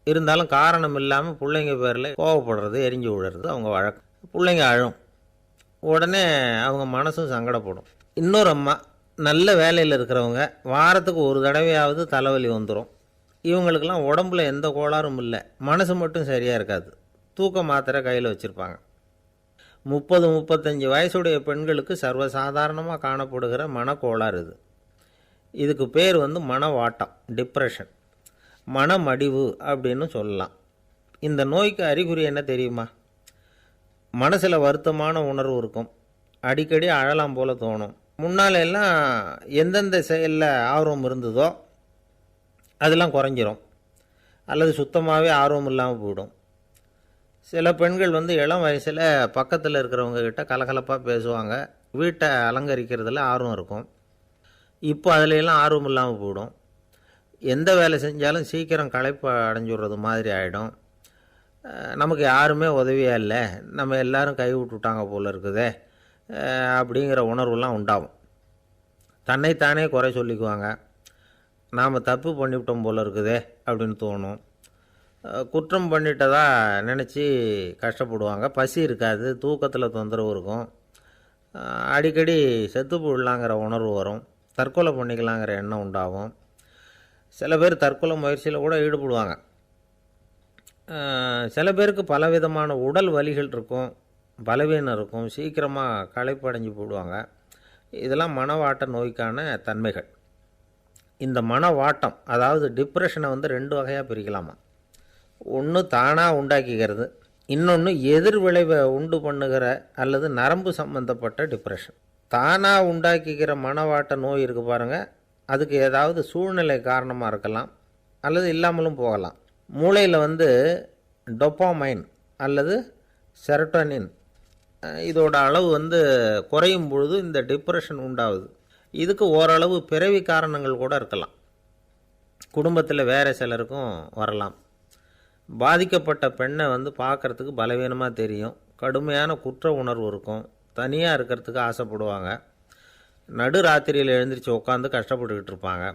இருந்தாலும் காரணம் இல்லாமல் பிள்ளைங்க பேரில் கோவப்படுறது, எரிஞ்சு விழுறது அவங்க வழக்கம். பிள்ளைங்க அழும். உடனே அவங்க மனசும் சங்கடப்படும். இன்னொரு அம்மா, நல்ல வேலையில் இருக்கிறவங்க, வாரத்துக்கு ஒரு தடவையாவது தலைவலி வந்துடும். இவங்களுக்கெல்லாம் உடம்புல எந்த கோளாறும் இல்லை, மனசு மட்டும் சரியாக இருக்காது. தூக்க மாத்திரை கையில் வச்சுருப்பாங்க. 30-35 வயசுடைய பெண்களுக்கு சர்வசாதாரணமாக காணப்படுகிற மனக்கோளாறு இது. இதுக்கு பேர் மனவாட்டம், டிப்ரெஷன், மனமடிவு அப்படின்னு சொல்லலாம். இந்த நோய்க்கு அறிகுறி என்ன தெரியுமா? மனசில் வருத்தமான உணர்வு இருக்கும். அடிக்கடி அழலாம் போல தோணும். முன்னால் எல்லாம் எந்தெந்த செயலில் ஆர்வம் இருந்ததோ அதெல்லாம் குறைஞ்சிரும், அல்லது சுத்தமாகவே ஆர்வம் இல்லாமல் போயிடும். சில பெண்கள் இளம் வயசில் பக்கத்தில் இருக்கிறவங்க கிட்ட கலகலப்பாக பேசுவாங்க, வீட்டை அலங்கரிக்கிறதுல ஆர்வம் இருக்கும். இப்போ அதுலெல்லாம் ஆர்வம் இல்லாமல் போயிடும். எந்த வேலை செஞ்சாலும் சீக்கிரம் களைப்பு அடைஞ்சுடுறது மாதிரி ஆகிடும். நமக்கு யாருமே உதவியாக இல்லை, நம்ம எல்லாரும் கை விட்டுட்டாங்க போல் இருக்குதே அப்படிங்கிற உணர்வுலாம் உண்டாகும். தன்னைத்தானே குறை சொல்லிக்குவாங்க. நாம் தப்பு பண்ணிவிட்டோம் போல் இருக்குதே அப்படின்னு தோணும். குற்றம் பண்ணிட்டதா நினச்சி கஷ்டப்படுவாங்க. பசி இருக்காது, தூக்கத்தில் தொந்தரவு இருக்கும். அடிக்கடி செத்து போடலாங்கிற உணர்வு வரும். தற்கொலை பண்ணிக்கலாங்கிற எண்ணம் உண்டாகும். சில பேர் தற்கொலை முயற்சியில் கூட ஈடுபடுவாங்க. சில பேருக்கு பலவிதமான உடல் வலிகள் இருக்கும், பலவீனம் இருக்கும், சீக்கிரமாக களைப்படைஞ்சு போடுவாங்க. இதெல்லாம் மனவாட்ட நோய்க்கான தன்மைகள். இந்த மனவாட்டம், அதாவது டிப்ரெஷனை 2 வகையாக பிரிக்கலாமா. ஒன்று தானாக உண்டாக்கிக்கிறது, இன்னொன்று எதிர் விளைவை உண்டு பண்ணுகிற அல்லது நரம்பு சம்பந்தப்பட்ட டிப்ரெஷன். தானாக உண்டாக்கிக்கிற மனவாட்ட நோய் இருக்குது பாருங்கள், அதுக்கு ஏதாவது சூழ்நிலை காரணமாக இருக்கலாம், அல்லது இல்லாமலும் போகலாம். மூளையில் டொப்பாமைன் அல்லது செரட்டோனின் இதோட அளவு குறையும் பொழுது இந்த டிப்ரெஷன் உண்டாகுது. இதுக்கு ஓரளவு பிறவி காரணங்கள் கூட இருக்கலாம். குடும்பத்தில் வேறு சிலருக்கும் வரலாம். பாதிக்கப்பட்ட பெண்ணை பார்க்குறதுக்கு பலவீனமாக தெரியும், கடுமையான குற்ற உணர்வு இருக்கும், தனியாக இருக்கிறதுக்கு ஆசைப்படுவாங்க, நடு ராத்திரியில் எழுந்திரிச்சு உட்காந்து கஷ்டப்பட்டுக்கிட்டு இருப்பாங்க,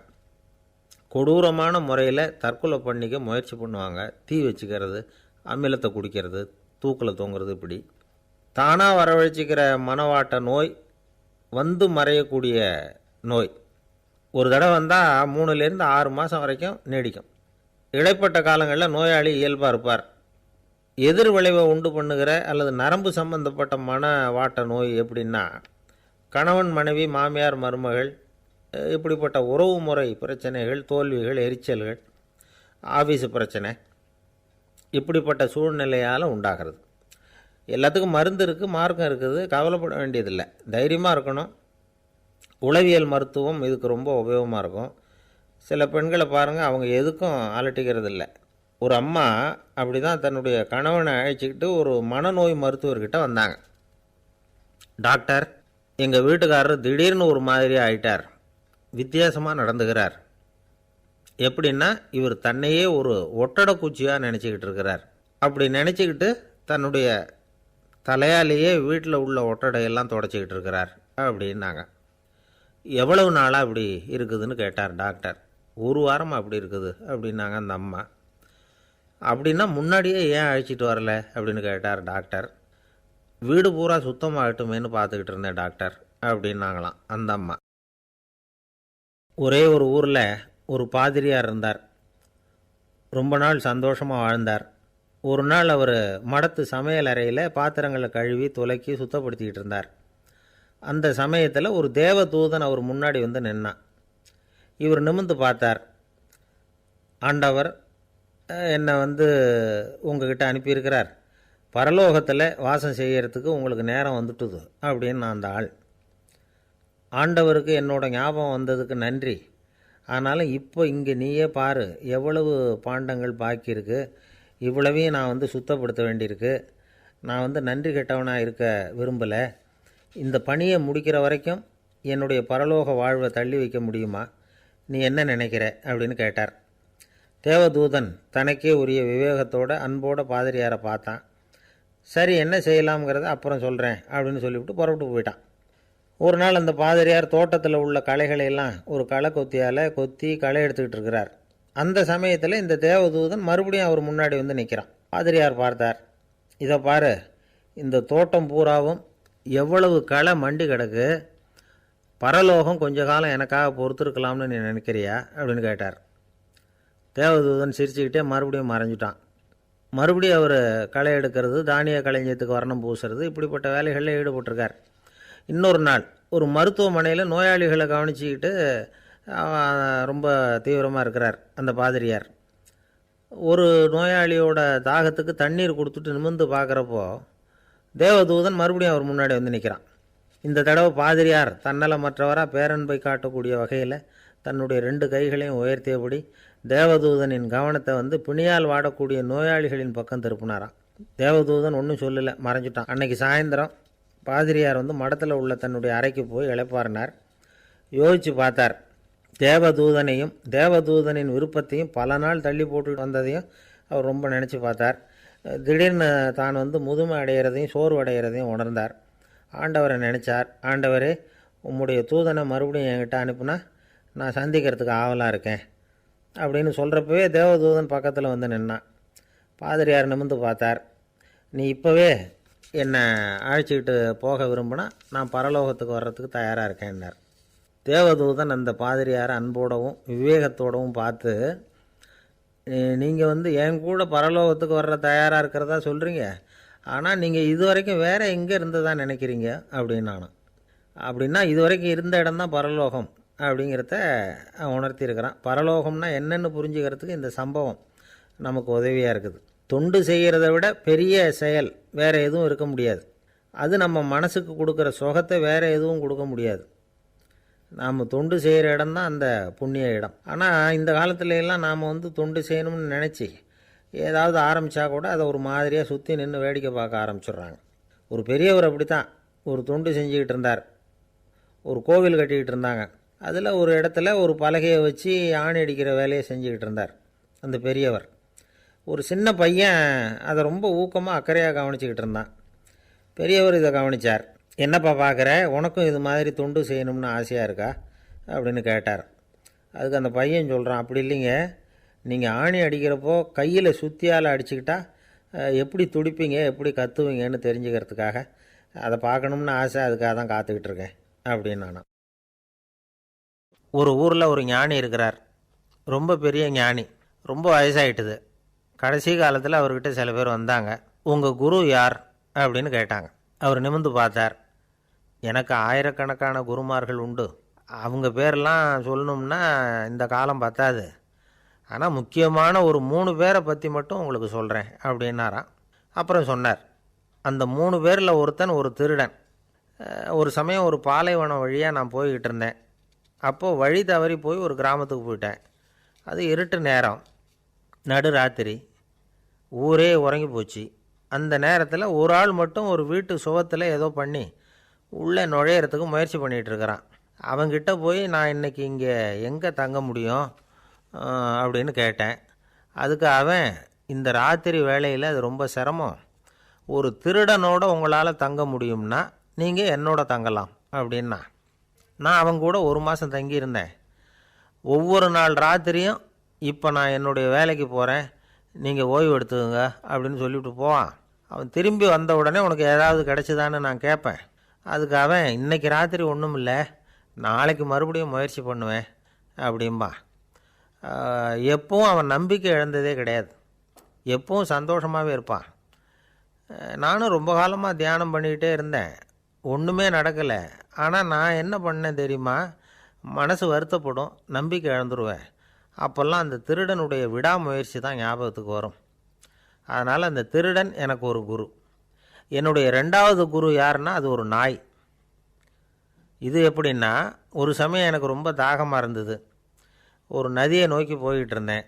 கொடூரமான முறையில் தற்கொலை பண்ணிக்க முயற்சி பண்ணுவாங்க, தீ வச்சுக்கிறது, அமிலத்தை குடிக்கிறது, தூக்கில் தொங்குறது. இப்படி தானாக வரவழைச்சிக்கிற மனவாட்ட நோய் மறையக்கூடிய நோய். ஒரு தடவை வந்தால் 3லேருந்து 6 மாதம் வரைக்கும் நீடிக்கும். இடைப்பட்ட காலங்களில் நோயாளி இயல்பாக இருப்பார். எதிர் விளைவை உண்டு பண்ணுகிற அல்லது நரம்பு சம்பந்தப்பட்ட மனவாட்ட நோய் எப்படின்னா, கணவன் மனைவி, மாமியார் மருமகள், இப்படிப்பட்ட உறவு முறை பிரச்சனைகள், தோல்விகள், எரிச்சல்கள், ஆஃபீஸு பிரச்சனை, இப்படிப்பட்ட சூழ்நிலையால் உண்டாகிறது. எல்லாத்துக்கும் மருந்து இருக்குது, மார்க்கம் இருக்குது, கவலைப்பட வேண்டியதில்லை, தைரியமாக இருக்கணும். உளவியல் மருத்துவம் இதுக்கு ரொம்ப உபயோகமாக இருக்கும். சில பெண்களை பாருங்கள், அவங்க எதுக்கும் அலட்டிக்கிறது இல்லை. ஒரு அம்மா அப்படி தான் தன்னுடைய கணவனை அழைச்சிக்கிட்டு ஒரு மனநோய் மருத்துவர்கிட்ட வந்தாங்க. டாக்டர், எங்கள் வீட்டுக்காரர் திடீர்னு ஒரு மாதிரி ஆயிட்டார், வித்தியாசமாக நடந்துக்கிறார். எப்படின்னா, இவர் தன்னையே ஒரு ஒட்டடை பூச்சியாக நினச்சிக்கிட்டு இருக்கிறார். அப்படி நினச்சிக்கிட்டு தன்னுடைய தலையாலேயே வீட்டில் உள்ள ஒட்டடையெல்லாம் தொடச்சிக்கிட்டு இருக்கிறார் அப்படின்னாங்க. எவ்வளவு நாளாக அப்படி இருக்குதுன்னு கேட்டார் டாக்டர். 1 வாரமாக அப்படி இருக்குது அப்படின்னாங்க அந்த அம்மா. அப்படின்னா முன்னாடியே ஏன் அழைச்சிட்டு வரல அப்படின்னு கேட்டார் டாக்டர். வீடு பூரா சுத்தமாகட்டுமேனு பார்த்துக்கிட்டு இருந்தேன் டாக்டர் அப்படின்னாங்களாம் அந்த அம்மா. ஒரே ஒரு ஊரில் ஒரு பாதிரியார் இருந்தார். ரொம்ப நாள் சந்தோஷமாக வாழ்ந்தார். ஒரு நாள் அவர் மடத்து சமையல் அறையில் பாத்திரங்களை கழுவி துலக்கி சுத்தப்படுத்திக்கிட்டு இருந்தார். அந்த சமயத்தில் ஒரு தேவ தூதன் அவர் முன்னாடி நின்னான். இவர் நிமிர்ந்து பார்த்தார். ஆண்டவர் என்னை உங்ககிட்ட அனுப்பியிருக்கிறார், பரலோகத்தில் வாசம் செய்கிறதுக்கு உங்களுக்கு நேரம் வந்துட்டுது அப்படின்னு அந்த ஆள். ஆண்டவருக்கு என்னோட ஞாபகம் வந்ததுக்கு நன்றி. ஆனாலும் இப்போ இங்கே நீயே பாரு, எவ்வளவு பாண்டங்கள் பாக்கி இருக்குது, இவ்வளவையும் நான் சுத்தப்படுத்த வேண்டியிருக்கு. நான் நன்றி கெட்டவனாக இருக்க விரும்பலை. இந்த பணியை முடிக்கிற வரைக்கும் என்னுடைய பரலோக வாழ்வை தள்ளி வைக்க முடியுமா? நீ என்ன நினைக்கிற அப்படின்னு கேட்டார். தேவதூதன் தனக்கே உரிய விவேகத்தோட அன்போட பாதிரியாரை பார்த்தான். சரி, என்ன செய்யலாம்ங்கிறத அப்புறம் சொல்கிறேன் அப்படின்னு சொல்லிவிட்டு புறப்பட்டு போயிட்டான். ஒரு நாள் அந்த பாதிரியார் தோட்டத்தில் உள்ள களைகளையெல்லாம் ஒரு களை கொத்தியால் கொத்தி களை எடுத்துக்கிட்டு இருக்கிறார். அந்த சமயத்தில் இந்த தேவதூதன் மறுபடியும் அவர் முன்னாடி வந்து நிற்கிறான். பாதிரியார் பார்த்தார். இதை பாரு, இந்த தோட்டம் பூராவும் எவ்வளவு களை மண்டி கிடக்கு, பரலோகம் கொஞ்ச காலம் எனக்காக பொறுத்திருக்கலாம்னு நீ நினைக்கிறியா அப்படின்னு கேட்டார். தேவதூதன் சிரிச்சுக்கிட்டே மறுபடியும் மறைஞ்சிட்டான். மறுபடியும் அவர் களை எடுக்கிறது, தானிய களஞ்சியத்துக்கு வர்ணம் பூசுறது, இப்படிப்பட்ட வேலைகளில் ஈடுபட்டிருக்கார். இன்னொரு நாள் ஒரு மருத்துவமனையில் நோயாளிகளை கவனிச்சிக்கிட்டு ரொம்ப தீவிரமாக இருக்கிறார் அந்த பாதிரியார். ஒரு நோயாளியோட தாகத்துக்கு தண்ணீர் கொடுத்துட்டு நிமிர்ந்து பார்க்குறப்போ தேவதூதன் மறுபடியும் அவர் முன்னாடி வந்து நிற்கிறான். இந்த தடவை பாதிரியார் தன்னலமற்றவராக பேரன்பை காட்டக்கூடிய வகையில் தன்னுடைய 2 கைகளையும் உயர்த்தியபடி தேவதூதனின் கவனத்தை வந்து பிணியால் வாடக்கூடிய நோயாளிகளின் பக்கம் திருப்பினாராம். தேவதூதன் ஒன்றும் சொல்லலை, மறைஞ்சிட்டான். அன்னைக்கு சாயந்தரம் பாதிரியார் வந்து மடத்தில் உள்ள தன்னுடைய அறைக்கு போய் இளைப்பாறினார். யோசித்து பார்த்தார். தேவதூதனையும் தேவதூதனின் விருப்பத்தையும் பல நாள் தள்ளி போட்டு வந்ததையும் அவர் ரொம்ப நினச்சி பார்த்தார். திடீர்னு தான் வந்து முதுமை அடைகிறதையும் சோர்வு அடைகிறதையும் உணர்ந்தார். ஆண்டவரை நினச்சார். ஆண்டவரே, உம்முடைய தூதனை மறுபடியும் என்கிட்ட அனுப்புனா நான் சந்திக்கிறதுக்கு ஆவலாக இருக்கேன் அப்படின்னு சொல்கிறப்பவே தேவதூதன் பக்கத்தில் வந்து நின்னான். பாதிரியார் நிமிர்ந்து பார்த்தார். நீ இப்போவே என்னை அழைச்சிக்கிட்டு போக விரும்பினா நான் பரலோகத்துக்கு வர்றதுக்கு தயாராக இருக்கேன்னார். தேவதூதன் அந்த பாதிரியாரை அன்போடவும் விவேகத்தோடவும் பார்த்து, நீங்கள் வந்து என் கூட பரலோகத்துக்கு வர்ற தயாராக இருக்கிறதா சொல்கிறீங்க, ஆனால் நீங்கள் இது வரைக்கும் வேறு எங்கே இருந்ததா நினைக்கிறீங்க அப்படின்னு நானும். அப்படின்னா இது வரைக்கும் இருந்த இடம்தான் பரலோகம் அப்படிங்கிறத உணர்த்தியிருக்கிறான். பரலோகம்னா என்னென்னு புரிஞ்சுக்கிறதுக்கு இந்த சம்பவம் நமக்கு உதவியாக இருக்குது. தொண்டு செய்கிறத விட பெரிய செயல் வேறு எதுவும் இருக்க முடியாது. அது நம்ம மனசுக்கு கொடுக்குற சுகத்தை வேறு எதுவும் கொடுக்க முடியாது. நாம் தொண்டு செய்கிற இடம் தான் அந்த புண்ணிய இடம். ஆனால் இந்த காலத்துல எல்லாம் நாம் வந்து தொண்டு செய்யணும்னு நினச்சி ஏதாவது ஆரம்பித்தா கூட அதை ஒரு மாதிரியாக சுற்றி நின்று வேடிக்கை பார்க்க ஆரம்பிச்சிடுறாங்க. ஒரு பெரியவர் அப்படி தான் ஒரு தொண்டு செஞ்சுக்கிட்டு இருந்தார். ஒரு கோவில் கட்டிக்கிட்டு இருந்தாங்க. அதில் ஒரு இடத்துல ஒரு பலகையை வச்சு ஆணி அடிக்கிற வேலையை செஞ்சுக்கிட்டு இருந்தார் அந்த பெரியவர். ஒரு சின்ன பையன் அதை ரொம்ப ஊக்கமாக அக்கறையாக கவனிச்சிக்கிட்டு இருந்தான். பெரியவர் இதை கவனித்தார். என்னப்பா பார்க்குற, உனக்கும் இது மாதிரி தொண்டு செய்யணும்னு ஆசையாக இருக்கா அப்படின்னு கேட்டார். அதுக்கு அந்த பையன் சொல்கிறான், அப்படி இல்லைங்க, நீங்கள் ஆணி அடிக்கிறப்போ கையில் சுத்தியால் அடிச்சுக்கிட்டா எப்படி துடிப்பீங்க, எப்படி கத்துவீங்கன்னு தெரிஞ்சுக்கிறதுக்காக அதை பார்க்கணும்னு ஆசை, அதுக்காக தான் காத்துக்கிட்டு இருக்கேன் அப்படின்னு நான். ஒரு ஊரில் ஒரு ஞானி இருக்கிறார். ரொம்ப பெரிய ஞானி. ரொம்ப வயசாகிட்டுது. கடைசி காலத்தில் அவர்கிட்ட சில பேர் வந்தாங்க. உங்கள் குரு யார் அப்படின்னு கேட்டாங்க. அவர் நிமிர்ந்து பார்த்தார். எனக்கு ஆயிரக்கணக்கான குருமார்கள் உண்டு. அவங்க பேரெல்லாம் சொல்லணும்னா இந்த காலம் பத்தாது. ஆனால் முக்கியமான ஒரு 3 பேரை பற்றி மட்டும் உங்களுக்கு சொல்கிறேன் அப்படின்னாராம். அப்புறம் சொன்னார், அந்த 3 பேரில் ஒருத்தன் ஒரு திருடன். ஒரு சமயம் ஒரு பாலைவனம் வழியாக நான் போய்கிட்டு இருந்தேன். அப்போது வழி தவறி போய் ஒரு கிராமத்துக்கு போயிட்டேன். அது இருட்டு நேரம், நடுராத்திரி, ஊரே உறங்கி போச்சு. அந்த நேரத்தில் ஒரு ஆள் மட்டும் ஒரு வீட்டு சுவத்தில் ஏதோ பண்ணி உள்ளே நுழையிறதுக்கு முயற்சி பண்ணிகிட்ருக்கிறான். அவங்கிட்ட போய் நான் இன்றைக்கி இங்கே எங்கே தங்க முடியும் அப்படின்னு கேட்டேன். அதுக்கு அவன், இந்த ராத்திரி வேளையில் அது ரொம்ப சிரமம், ஒரு திருடனோட உங்களால் தங்க முடியும்னா நீங்கள் என்னோட தங்கலாம் அப்படின்னா. நான் அவங்க கூட 1 மாதம் தங்கியிருந்தேன். ஒவ்வொரு நாள் ராத்திரியும் இப்போ நான் என்னுடைய வேலைக்கு போகிறேன், நீங்கள் ஓய்வு எடுத்துக்கோங்க அப்படின்னு சொல்லிவிட்டு போவான். அவன் திரும்பி வந்த உடனே உனக்கு ஏதாவது கிடச்சிதான்னு நான் கேட்பேன். அதுக்கு அவன், இன்றைக்கி ராத்திரி ஒன்றும் இல்லை, நாளைக்கு மறுபடியும் முயற்சி பண்ணுவேன் அப்படின்பா. எப்பவும் அவன் நம்பிக்கை இழந்ததே கிடையாது. எப்பவும் சந்தோஷமாகவே இருப்பான். நானும் ரொம்ப காலமாக தியானம் பண்ணிக்கிட்டே இருந்தேன். ஒன்றுமே நடக்கலை. ஆனால் நான் என்ன பண்ணேன் தெரியுமா? மனசு வருத்தப்படும், நம்பிக்கை இழந்துருவேன். அப்போல்லாம் அந்த திருடனுடைய விடாமுயற்சி தான் ஞாபகத்துக்கு வரும். அதனால் அந்த திருடன் எனக்கு ஒரு குரு. என்னுடைய 2வது குரு யாருன்னா அது ஒரு நாய். இது எப்படின்னா, ஒரு சமயம் எனக்கு ரொம்ப தாகமாக இருந்தது. ஒரு நதியை நோக்கி போய்கிட்டு இருந்தேன்.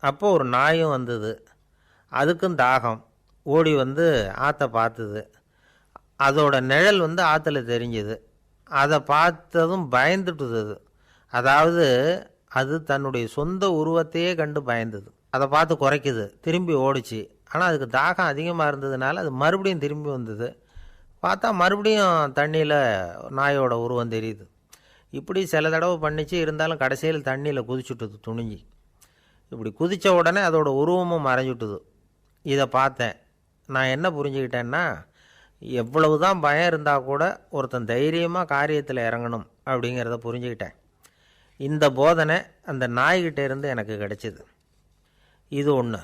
அப்போது ஒரு நாயும் வந்தது. அதுக்கும் தாகம். ஓடி வந்து ஆற்றை பார்த்துது. அதோட நிழல் வந்து ஆற்றுல தெரிஞ்சுது. அதை பார்த்ததும் பயந்துட்டுது. அதாவது அது தன்னுடைய சொந்த உருவத்தையே கண்டு பயந்தது. அதை பார்த்து குறைக்குது, திரும்பி ஓடிச்சு. ஆனால் அதுக்கு தாகம் அதிகமாக இருந்ததுனால அது மறுபடியும் திரும்பி வந்தது. பார்த்தா மறுபடியும் தண்ணியில் நாயோட உருவம் தெரியுது. இப்படி சில தடவை பண்ணிச்சு. இருந்தாலும் கடைசியில் தண்ணியில் குதிச்சுட்டுது துணிஞ்சி. இப்படி குதித்த உடனே அதோட உருவமும் மறைஞ்சுட்டுது. இதை பார்த்தேன். நான் என்ன புரிஞ்சுக்கிட்டேன்னா, எவ்வளவு தான் பயம் இருந்தால் கூட ஒருத்தன் தைரியமாக காரியத்தில் இறங்கணும் அப்படிங்கிறத புரிஞ்சுக்கிட்டேன். இந்த போதனை அந்த நாய்கிட்ட இருந்து எனக்கு கிடைச்சிது. இது ஒன்று.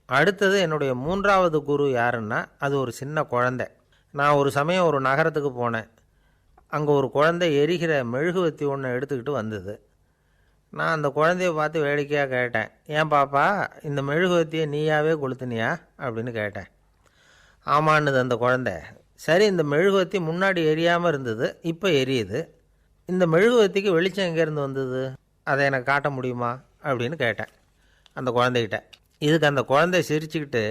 அடுத்தது என்னுடைய 3வது குரு யாருன்னா, அது ஒரு சின்ன குழந்தை. நான் ஒரு சமயம் ஒரு நகரத்துக்கு போனேன். அங்கே ஒரு குழந்தை எரிகிற மெழுகுவத்தி ஒன்று எடுத்துக்கிட்டு வந்தது. நான் அந்த குழந்தைய பார்த்து வேடிக்கையாக கேட்டேன், ஏன் பாப்பா இந்த மெழுகுவத்தியை நீயாவே கொளுத்துனியா அப்படின்னு கேட்டேன். ஆமான்னுது அந்த குழந்தை. சரி, இந்த மெழுகுவத்தி முன்னாடி எரியாமல் இருந்தது, இப்போ எரியுது. இந்த மெழுகுவத்திக்கு வெளிச்சம் எங்கேருந்து வந்தது, அதை எனக்கு காட்ட முடியுமா அப்படின்னு கேட்டேன் அந்த குழந்தைகிட்ட. இதுக்கு அந்த குழந்தை சிரிச்சுக்கிட்டு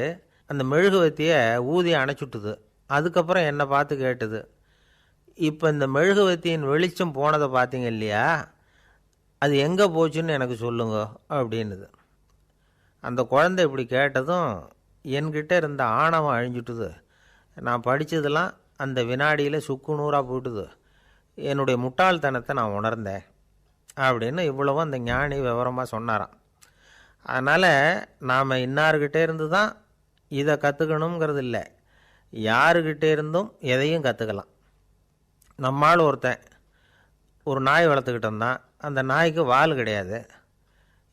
அந்த மெழுகுவத்தியை ஊதி அணைச்சுட்டுது. அதுக்கப்புறம் என்னை பார்த்து கேட்டுது, இப்போ இந்த மெழுகுவத்தியின் வெளிச்சம் போனதை பார்த்தீங்க இல்லையா, அது எங்கே போச்சுன்னு எனக்கு சொல்லுங்க அப்படின்னுது. அந்த குழந்தை இப்படி கேட்டதும் என்கிட்ட இருந்த ஆணவம் அழிஞ்சுட்டுது. நான் படித்ததெல்லாம் அந்த வினாடியில் சுக்கு நூறாக போயிட்டுது. என்னுடைய முட்டாள்தனத்தை நான் உணர்ந்தேன் அப்படின்னு இவ்வளவும் அந்த ஞானி விவரமாக சொன்னாராம். அதனால் நாம் இன்னார்கிட்டே இருந்து தான் இதை கற்றுக்கணுங்கிறது இல்லை, யாருக்கிட்டே இருந்தும் எதையும் கற்றுக்கலாம். நம்மால் ஒருத்தன் ஒரு நாய் வளர்த்துக்கிட்டு இருந்தான். அந்த நாய்க்கு வால் கிடையாது.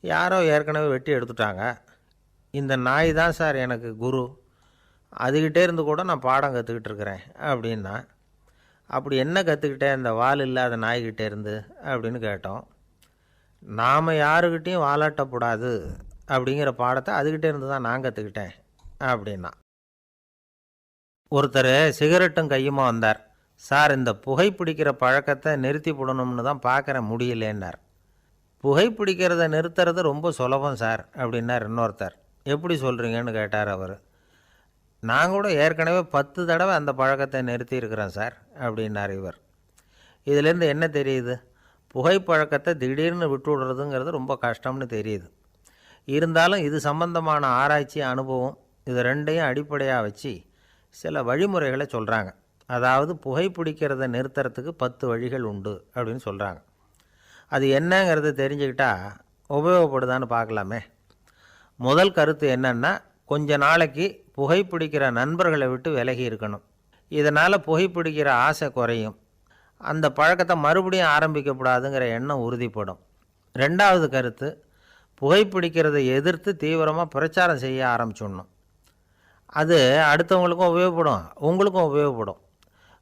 யாரோ ஏற்கனவே வெட்டி எடுத்துட்டாங்க. இந்த நாய் தான் சார் எனக்கு குரு, அதுக்கிட்டே இருந்து கூட நான் பாடம் கற்றுக்கிட்டு இருக்கிறேன் அப்படின்னா. அப்படி என்ன கற்றுக்கிட்டேன் அந்த வால் இல்லாத நாய்கிட்டே இருந்து அப்படின்னு கேட்டோம். நாம் யாருக்கிட்டேயும் வாலாட்டக்கூடாது அப்படிங்கிற பாடத்தை அதுக்கிட்டே இருந்து தான் நான் கற்றுக்கிட்டேன் அப்படின்னா. ஒருத்தர் சிகரெட்டும் கையுமா வந்தார். சார், இந்த புகைப்பிடிக்கிற பழக்கத்தை நிறுத்தி போடணும்னு தான் பார்க்குறேன், முடியலேன்னார். புகைப்பிடிக்கிறத நிறுத்துறது ரொம்ப சுலபம் சார் அப்படின்னார் இன்னொருத்தர். எப்படி சொல்கிறீங்கன்னு கேட்டார் அவர். நான் கூட ஏற்கனவே 10 தடவை அந்த பழக்கத்தை நிறுத்தி இருக்கிறேன் சார் அப்படின்னார் இவர். இதிலேருந்து என்ன தெரியுது, புகைப்பழக்கத்தை திடீர்னு விட்டு விடுறதுங்கிறது ரொம்ப கஷ்டம்னு தெரியுது. இருந்தாலும் இது சம்பந்தமான ஆராய்ச்சி, அனுபவம், இது ரெண்டையும் அடிப்படையாக வச்சு சில வழிமுறைகளை சொல்கிறாங்க. அதாவது புகைப்பிடிக்கிறத நிறுத்துறதுக்கு 10 வழிகள் உண்டு அப்படின்னு சொல்கிறாங்க. அது என்னங்கிறத தெரிஞ்சுக்கிட்டா உபயோகப்படுதான்னு பார்க்கலாமே. முதல் கருத்து என்னன்னா, கொஞ்ச நாளைக்கு புகைப்பிடிக்கிற நண்பர்களை விட்டு விலகி இருக்கணும். இதனால் புகைப்பிடிக்கிற ஆசை குறையும். அந்த பழக்கத்தை மறுபடியும் ஆரம்பிக்கப்படாதுங்கிற எண்ணம் உறுதிப்படும். 2வது கருத்து, புகைப்பிடிக்கிறதை எதிர்த்து தீவிரமாக பிரச்சாரம் செய்ய ஆரம்பிச்சிடணும். அது அடுத்தவங்களுக்கும் உபயோகப்படும், உங்களுக்கும் உபயோகப்படும்.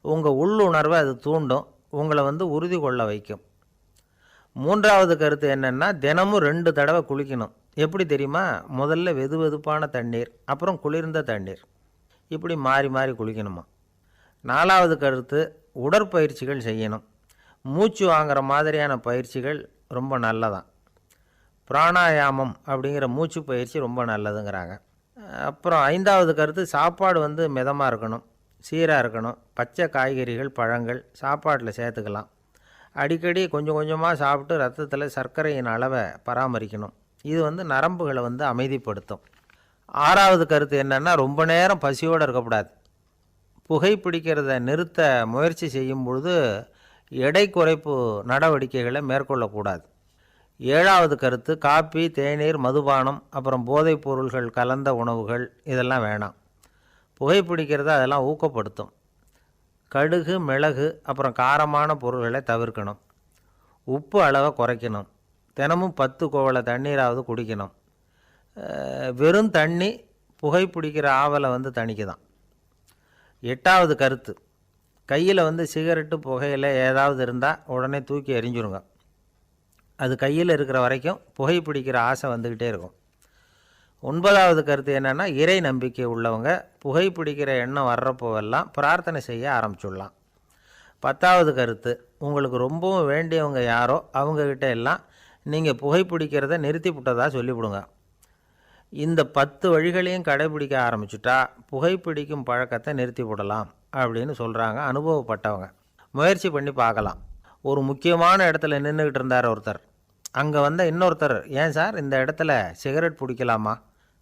உங்கள் உள்ளுணர்வை அது தூண்டும், உங்களை உறுதி கொள்ள வைக்கும். 3வது கருத்து என்னென்னா, தினமும் 2 தடவை குளிக்கணும். எப்படி தெரியுமா, முதல்ல வெது வெதுப்பான தண்ணீர், அப்புறம் குளிர்ந்த தண்ணீர், இப்படி மாறி மாறி குளிக்கணுமா. 4வது கருத்து, உடற்பயிற்சிகள் செய்யணும். மூச்சு வாங்குற மாதிரியான பயிற்சிகள் ரொம்ப நல்லதான். பிராணாயாமம் அப்படிங்கிற மூச்சு பயிற்சி ரொம்ப நல்லதுங்கிறாங்க. அப்புறம் 5வது கருத்து, சாப்பாடு மிதமாக இருக்கணும், சீராக இருக்கணும். பச்சை காய்கறிகள், பழங்கள் சாப்பாட்டில் சேர்த்துக்கலாம். அடிக்கடி கொஞ்சம் கொஞ்சமாக சாப்பிட்டு ரத்தத்தில் சர்க்கரையின் அளவை பராமரிக்கணும். இது நரம்புகளை அமைதிப்படுத்தும். 6வது கருத்து என்னென்னா, ரொம்ப நேரம் பசியோடு இருக்கக்கூடாது. புகைப்பிடிக்கிறத நிறுத்த முயற்சி செய்யும் பொழுது எடை குறைப்பு நடவடிக்கைகளை மேற்கொள்ளக்கூடாது. 7வது கருத்து, காப்பி, தேநீர், மதுபானம், அப்புறம் போதைப் பொருள்கள் கலந்த உணவுகள் இதெல்லாம் வேணாம். புகைப்பிடிக்கிறத அதெல்லாம் ஊக்கப்படுத்தும். கடுகு, மிளகு, அப்புறம் காரமான பொருள்களை தவிர்க்கணும். உப்பு அளவை குறைக்கணும். தினமும் 10 குவளை தண்ணீராவது குடிக்கணும். வெறும் தண்ணி புகைப்பிடிக்கிற ஆவலை தணிக்குதான். 8வது கருத்து, கையில் சிகரெட்டு, புகையில ஏதாவது இருந்தால் உடனே தூக்கி எறிஞ்சிருங்க. அது கையில் இருக்கிற வரைக்கும் புகைப்பிடிக்கிற ஆசை வந்துக்கிட்டே இருக்கும். 9வது கருத்து என்னென்னா, இறை நம்பிக்கை உள்ளவங்க புகைப்பிடிக்கிற எண்ணம் வர்றப்போவெல்லாம் பிரார்த்தனை செய்ய ஆரம்பிச்சுடலாம். 10வது கருத்து, உங்களுக்கு ரொம்பவும் வேண்டியவங்க யாரோ அவங்கக்கிட்ட எல்லாம் நீங்கள் புகைப்பிடிக்கிறத நிறுத்தி விட்டதாக சொல்லிவிடுங்க. இந்த 10 வழிகளையும் கடைபிடிக்க ஆரம்பிச்சுட்டா புகைப்பிடிக்கும் பழக்கத்தை நிறுத்தி விடலாம் அப்படின்னு சொல்கிறாங்க அனுபவப்பட்டவங்க. முயற்சி பண்ணி பார்க்கலாம். ஒரு முக்கியமான இடத்துல நின்றுக்கிட்டு இருந்தார் ஒருத்தர். அங்கே வந்த இன்னொருத்தர், ஏன் சார் இந்த இடத்துல சிகரெட் பிடிக்கலாமா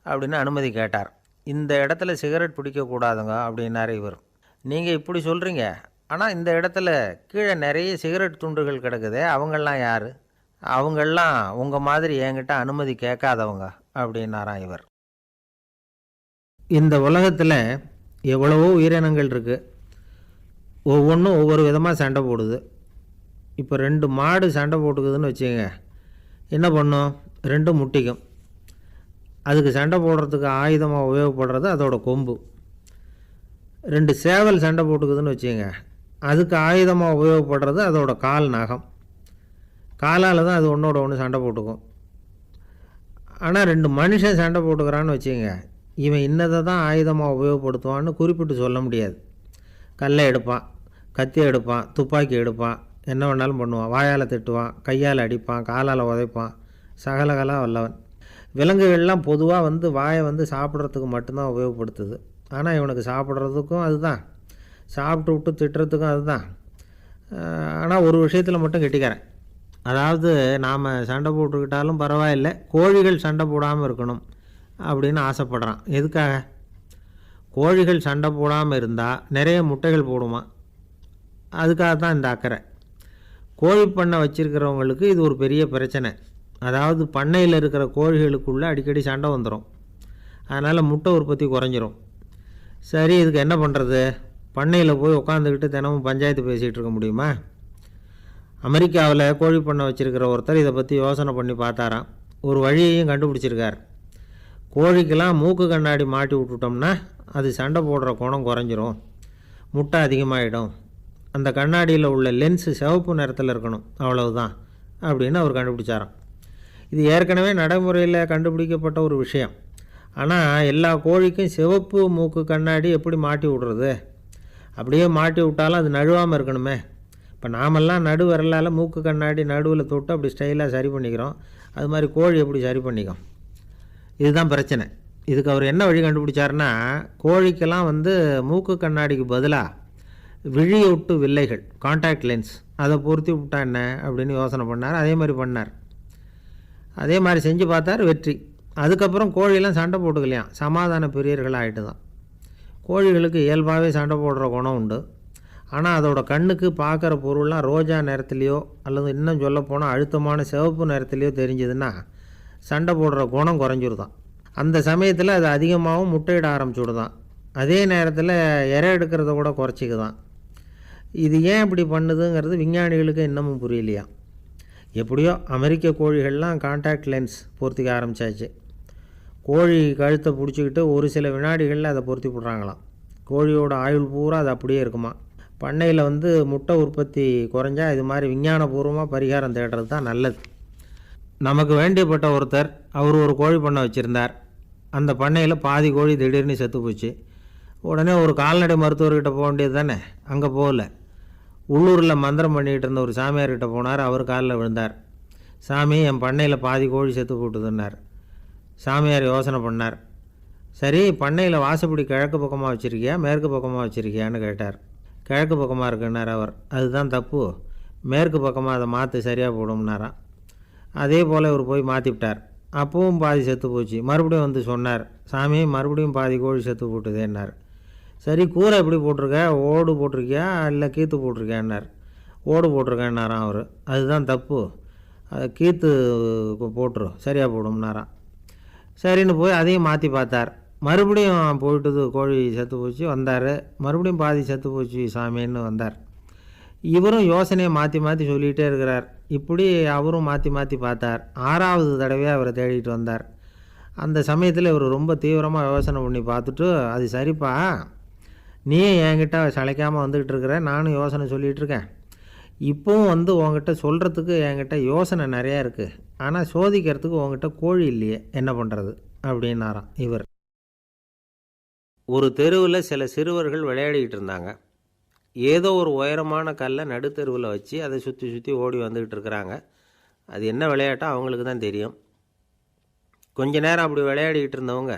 அப்படின்னு அனுமதி கேட்டார். இந்த இடத்துல சிகரெட் பிடிக்கக்கூடாதுங்க அப்படின்னாரு இவர். நீங்கள் இப்படி சொல்கிறீங்க, ஆனால் இந்த இடத்துல கீழே நிறைய சிகரெட் துண்டுகள் கிடக்குதே, அவங்கெல்லாம் யார்? அவங்கெல்லாம் உங்கள் மாதிரி என்கிட்ட அனுமதி கேட்காதவங்க அப்படின்னாராம் இவர். இந்த உலகத்தில் எவ்வளவோ உயிரினங்கள் இருக்குது, ஒவ்வொன்றும் ஒவ்வொரு விதமாக சண்டை போடுது. இப்போ 2 மாடு சண்டை போட்டுக்குதுன்னு வச்சுக்கோங்க, என்ன பண்ணும்? 2 முட்டிக்கும். அதுக்கு சண்டை போடுறதுக்கு ஆயுதமாக உபயோகப்படுறது அதோட கொம்பு. 2 சேவல் சண்டை போட்டுக்குதுன்னு வச்சுக்கோங்க, அதுக்கு ஆயுதமாக உபயோகப்படுறது அதோட கால் நகம். காலால் தான் அது ஒன்றோட ஒன்று சண்டை போட்டுக்கும். ஆனால் 2 மனுஷன் சண்டை போட்டுக்கிறான்னு வச்சுக்கோங்க, இவன் இன்னதை தான் ஆயுதமாக உபயோகப்படுத்துவான்னு குறிப்பிட்டு சொல்ல முடியாது. கல்லை எடுப்பான், கத்தி எடுப்பான், துப்பாக்கி எடுப்பான், என்ன வேணாலும் பண்ணுவான். வாயால் திட்டுவான், கையால் அடிப்பான், காலால் உதைப்பான், சகலகலா வல்லவன். விலங்குகள்லாம் பொதுவாக வாயை சாப்பிட்றதுக்கு மட்டும்தான் உபயோகப்படுத்துது. ஆனால் இவனுக்கு சாப்பிட்றதுக்கும் அதுதான், சாப்பிட்டு விட்டு திட்டுறதுக்கும் அதுதான். ஆனால் ஒரு விஷயத்தில் மட்டும் கெட்டிக்கிறேன். அதாவது நாம் சண்டை போட்டுக்கிட்டாலும் பரவாயில்லை, கோழிகள் சண்டை போடாமல் இருக்கணும் அப்படின்னு ஆசைப்படுறான். எதுக்காக? கோழிகள் சண்டை போடாமல் இருந்தால் நிறைய முட்டைகள் போடுமா, அதுக்காக தான் இந்த அக்கறை. கோழி பண்ணை வச்சுருக்கிறவங்களுக்கு இது ஒரு பெரிய பிரச்சனை. அதாவது பண்ணையில் இருக்கிற கோழிகளுக்குள்ளே அடிக்கடி சண்டை வந்துடும், அதனால் முட்டை உற்பத்தி குறைஞ்சிரும். சரி, இதுக்கு என்ன பண்ணுறது? பண்ணையில் போய் உட்காந்துக்கிட்டு தினமும் பஞ்சாயத்து பேசிகிட்டு இருக்க முடியுமா? அமெரிக்காவில் கோழி பண்ணை வச்சுருக்கிற ஒருத்தர் இதை பற்றி யோசனை பண்ணி பார்த்தாராம். ஒரு வழியையும் கண்டுபிடிச்சிருக்கார். கோழிக்கெல்லாம் மூக்கு கண்ணாடி மாட்டி விட்டுட்டோம்னா அது சண்டை போடுற குணம் குறைஞ்சிரும், முட்டை அதிகமாகிடும். அந்த கண்ணாடியில் உள்ள லென்ஸு சிவப்பு நிறத்தில் இருக்கணும், அவ்வளவுதான் அப்படின்னு அவர் கண்டுபிடிச்சாராம். இது ஏற்கனவே நடைமுறையில் கண்டுபிடிக்கப்பட்ட ஒரு விஷயம். ஆனால் எல்லா கோழிக்கும் சிவப்பு மூக்கு கண்ணாடி எப்படி மாட்டி விட்றது? அப்படியே மாட்டி விட்டாலும் அது நழுவாமல் இருக்கணுமே. இப்போ நாமெல்லாம் நடு விரலால் மூக்கு கண்ணாடி நடுவில் தொட்டு அப்படி ஸ்டைலாக சரி பண்ணிக்கிறோம், அது மாதிரி கோழி எப்படி சரி பண்ணிக்கும்? இதுதான் பிரச்சனை. இதுக்கு அவர் என்ன வழி கண்டுபிடிச்சாருன்னா, கோழிக்கெல்லாம் மூக்கு கண்ணாடிக்கு பதிலாக விழியொட்டு வில்லைகள், காண்டாக்ட் லென்ஸ், அதை பொருத்தி விட்டா என்ன அப்படின்னு யோசனை பண்ணார். அதே மாதிரி பண்ணார். அதே மாதிரி செஞ்சு பார்த்தார், வெற்றி. அதுக்கப்புறம் கோழியெல்லாம் சண்டை போட்டுக்கலையாம், சமாதான பிரியர்கள் ஆகிட்டு தான். கோழிகளுக்கு இயல்பாகவே சண்டை போடுற குணம் உண்டு. ஆனால் அதோட கண்ணுக்கு பார்க்குற பொருள்லாம் ரோஜா நிறத்துலையோ அல்லது இன்னும் சொல்லப்போனால் அழுத்தமான சிவப்பு நிறத்துலையோ தெரிஞ்சதுன்னா சண்டை போடுற குணம் குறைஞ்சிருதான். அந்த சமயத்தில் அது அதிகமாகவும் முட்டையிட ஆரம்பிச்சுடுதான். அதே நேரத்தில் இறை எடுக்கிறத கூட குறைச்சிக்குதான். இது ஏன் இப்படி பண்ணுதுங்கிறது விஞ்ஞானிகளுக்கு இன்னமும் புரியலையா. எப்படியோ அமெரிக்க கோழிகள்லாம் காண்டாக்ட் லென்ஸ் பொருத்திக்க ஆரம்பித்தாச்சு. கோழி கழுத்தை பிடிச்சிக்கிட்டு ஒரு சில வினாடிகளில் அதை பொருத்தி விட்றாங்களாம். கோழியோட ஆயுள் பூரா அது அப்படியே இருக்குமா. பண்ணையில் முட்டை உற்பத்தி குறைஞ்சா இது மாதிரி விஞ்ஞானபூர்வமாக பரிகாரம் தேடுறது தான் நல்லது. நமக்கு வேண்டியப்பட்ட ஒருத்தர், அவர் ஒரு கோழி பண்ணை வச்சுருந்தார். அந்த பண்ணையில் பாதி கோழி திடீர்னு செத்து போச்சு. உடனே ஒரு கால்நடை மருத்துவர்கிட்ட போக வேண்டியது தானே, அங்கே போகல. உள்ளூரில் மந்திரம் பண்ணிகிட்டு இருந்த ஒரு சாமியார்கிட்ட போனார். அவர் காலில் விழுந்தார். சாமி, என் பண்ணையில் பாதி கோழி செத்து போட்டுதுன்னார். சாமியார் யோசனை பண்ணார். சரி, பண்ணையில் வாசப்படி கிழக்கு பக்கமாக வச்சுருக்கியா மேற்கு பக்கமாக வச்சுருக்கியான்னு கேட்டார். கிழக்கு பக்கமாக இருக்குன்னார் அவர். அதுதான் தப்பு, மேற்கு பக்கமாக அதை மாற்றி சரியாக போடும்னாராம். அதே போல் இவர் போய் மாற்றிவிட்டார். அப்பவும் பாதி செத்து போச்சு. மறுபடியும் சொன்னார், சாமி மறுபடியும் பாதி கோழி செத்து போட்டுதேன்னார். சரி, கூரை எப்படி போட்டிருக்க, ஓடு போட்டிருக்கியா இல்லை கீத்து போட்டிருக்கியான்னார். ஓடு போட்டிருக்கேன்னாராம் அவர். அதுதான் தப்பு, அதை கீத்து போட்டுரு சரியாக போடும்னாராம். சரின்னு போய் அதையும் மாற்றி பார்த்தார். மறுபடியும் போயிட்டுது, கோழி செத்து போச்சு. வந்தார், மறுபடியும் பாதி செத்து போச்சு சாமின்னு வந்தார். இவரும் யோசனையை மாற்றி மாற்றி சொல்லிகிட்டே இருக்கிறார். இப்படி அவரும் மாற்றி மாற்றி பார்த்தார். 6வது தடவையாக அவரை தேடிட்டு வந்தார். அந்த சமயத்தில் இவர் ரொம்ப தீவிரமாக யோசனை பண்ணி பார்த்துட்டு, அது சரிப்பா, நீயே என்கிட்ட சளைக்காமல் வந்துக்கிட்டு இருக்கிற, நானும் யோசனை சொல்லிகிட்ருக்கேன். இப்போவும் உங்ககிட்ட சொல்கிறதுக்கு என்கிட்ட யோசனை நிறையா இருக்குது, ஆனால் சோதிக்கிறதுக்கு உங்ககிட்ட கோழி இல்லையே, என்ன பண்ணுறது அப்படின்னாராம் இவர். ஒரு தெருவில் சில சிறுவர்கள் விளையாடிக்கிட்டு இருந்தாங்க. ஏதோ ஒரு உயரமான கல்லை நடுத்தெருவில் வச்சு அதை சுற்றி சுற்றி ஓடி வந்துக்கிட்டு இருக்கிறாங்க. அது என்ன விளையாட்டோ அவங்களுக்கு தான் தெரியும். கொஞ்ச நேரம் அப்படி விளையாடிக்கிட்டு இருந்தவங்க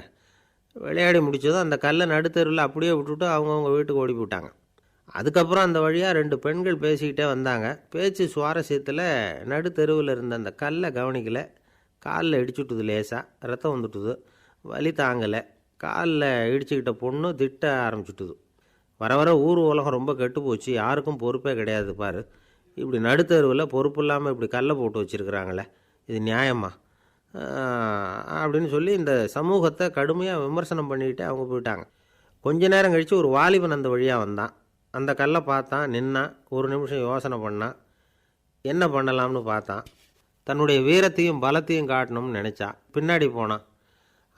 விளையாடி முடித்ததும் அந்த கல்லை நடுத்தெருவில் அப்படியே விட்டுட்டு அவங்கவுங்க வீட்டுக்கு ஓடி போட்டாங்க. அதுக்கப்புறம் அந்த வழியாக 2 பெண்கள் பேசிக்கிட்டே வந்தாங்க. பேச்சு சுவாரஸ்யத்தில் நடு தெருவில் இருந்த அந்த கல்லை கவனிக்கலை. காலில் இடிச்சுட்டுது, லேசாக ரத்தம் வந்துட்டுது. வலி தாங்கலை. காலில் இடிச்சுக்கிட்ட பொண்ணு திட்ட ஆரம்பிச்சுட்டுது. வர வர ஊர் உலகம் ரொம்ப கெட்டு போச்சு, யாருக்கும் பொறுப்பே கிடையாது பாரு, இப்படி நடுத்தருவில் பொறுப்பு இல்லாமல் இப்படி கல்லை போட்டு வச்சுருக்குறாங்களே, இது நியாயமா அப்படின்னு சொல்லி இந்த சமூகத்தை கடுமையாக விமர்சனம் பண்ணிக்கிட்டு அவங்க போயிட்டாங்க. கொஞ்ச நேரம் கழித்து ஒரு வாலிபன் அந்த வழியாக வந்தான். அந்த கல்லை பார்த்தான், நின்னான். ஒரு நிமிஷம் யோசனை பண்ணான். என்ன பண்ணலாம்னு பார்த்தான். தன்னுடைய வீரத்தையும் பலத்தையும் காட்டணும்னு நினச்சான். பின்னாடி போனான்.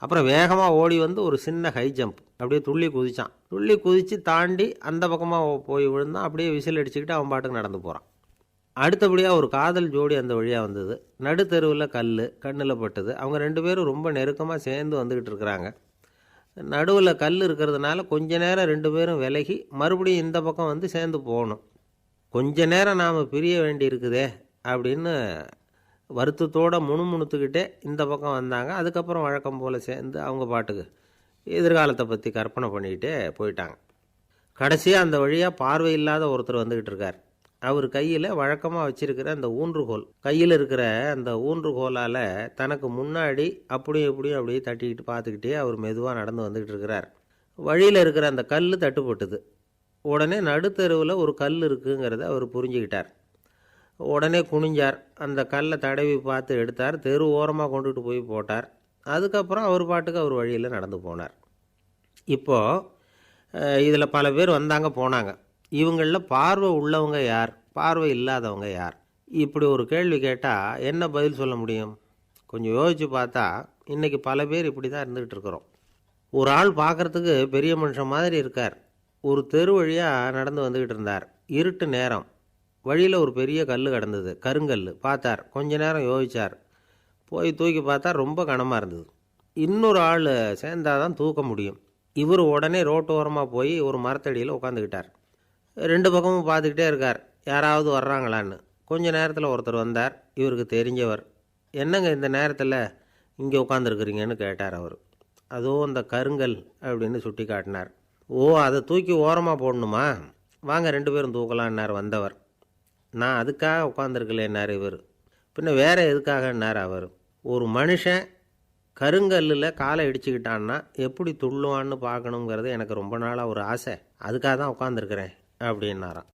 அப்புறம் வேகமாக ஓடி வந்து ஒரு சின்ன ஹை ஜம்ப் அப்படியே துள்ளி குதித்தான். துள்ளி குதித்து தாண்டி அந்த பக்கமாக போய் விழுந்தான். அப்படியே விசில் அடிச்சுக்கிட்டு அவன் பாட்டுக்கு நடந்து போகிறான். அடுத்தபடியாக ஒரு காதல் ஜோடி அந்த வழியாக வந்தது. நடுத்தெருவில் கண்ணில் பட்டது. அவங்க 2 பேரும் ரொம்ப நெருக்கமாக சேர்ந்து வந்துக்கிட்டு இருக்கிறாங்க. நடுவில் கல் இருக்கிறதுனால கொஞ்ச நேரம் 2 பேரும் விலகி மறுபடியும் இந்த பக்கம் வந்து சேர்ந்து போகணும். கொஞ்ச நேரம் நாம் பிரிய வேண்டி இருக்குதே அப்படின்னு வருத்தத்தோடு முணுமுணுத்துக்கிட்டே இந்த பக்கம் வந்தாங்க. அதுக்கப்புறம் வழக்கம் போல் சேர்ந்து அவங்க பாட்டுக்கு எதிர்காலத்தை பற்றி கற்பனை பண்ணிக்கிட்டே போயிட்டாங்க. கடைசியாக அந்த வழியாக பார்வை இல்லாத ஒருத்தர் வந்துக்கிட்டு இருக்கார். அவர் கையில் வழக்கமாக வச்சுருக்கிற அந்த ஊன்றுகோல், கையில் இருக்கிற அந்த ஊன்றுகோலால் தனக்கு முன்னாடி அப்படியும் இப்படியும் அப்படியே தட்டிக்கிட்டு பார்த்துக்கிட்டே அவர் மெதுவாக நடந்து வந்துக்கிட்டு இருக்கிறார். வழியில் இருக்கிற அந்த கல் தட்டுப்பட்டுது. உடனே நடுத்தெருவில் ஒரு கல் இருக்குங்கிறத அவர் புரிஞ்சுக்கிட்டார். உடனே குனிஞ்சார். அந்த கல்லை தடவி பார்த்து எடுத்தார். தெரு ஓரமாக கொண்டுகிட்டு போய் போட்டார். அதுக்கப்புறம் அவர் பாட்டுக்கு அவர் வழியில் நடந்து போனார். இப்போது இதில் பல பேர் வந்தாங்க போனாங்க. இவங்களில் பார்வை உள்ளவங்க யார், பார்வை இல்லாதவங்க யார்? இப்படி ஒரு கேள்வி கேட்டால் என்ன பதில் சொல்ல முடியும்? கொஞ்சம் யோசித்து பார்த்தா இன்றைக்கி பல பேர் இப்படி தான் இருந்துக்கிட்டு இருக்கிறோம். ஒரு ஆள் பார்க்குறதுக்கு பெரிய மனுஷன் மாதிரி இருக்கார். ஒரு தெரு வழியாக நடந்து வந்துக்கிட்டு இருந்தார். இருட்டு நேரம். வழியில் ஒரு பெரிய கல் கிடந்தது, கருங்கல். பார்த்தார். கொஞ்ச நேரம் யோசித்தார். போய் தூக்கி பார்த்தா ரொம்ப கனமாக இருந்தது. இன்னொரு ஆள் சேர்ந்தால் தான் தூக்க முடியும். இவர் உடனே ரோட்டோரமாக போய் ஒரு மரத்தடியில் உட்காந்துக்கிட்டார். 2 பக்கமும் பார்த்துக்கிட்டே இருக்கார், யாராவது வர்றாங்களான்னு. கொஞ்ச நேரத்தில் ஒருத்தர் வந்தார். இவருக்கு தெரிஞ்சவர். என்னங்க இந்த நேரத்தில் இங்கே உட்காந்துருக்குறீங்கன்னு கேட்டார் அவர். அதோ அந்த கருங்கல் அப்படின்னு சுட்டி காட்டினார். ஓ, அதை தூக்கி ஓரமாக போடணுமா? வாங்க 2 பேரும் தூக்கலான்னார் வந்தவர். நான் அதுக்காக உட்காந்துருக்கலேன்னார் இவர். பின்ன வேறு எதுக்காகன்னார் அவர். ஒரு மனுஷன் கருங்கல்லில் காலை இடிச்சுக்கிட்டான்னா எப்படி துள்ளுவான்னு பார்க்கணுங்கிறது எனக்கு ரொம்ப நாளாக ஒரு ஆசை. அதுக்காக தான் உட்காந்துருக்கிறேன் அப்படின்னாராம்.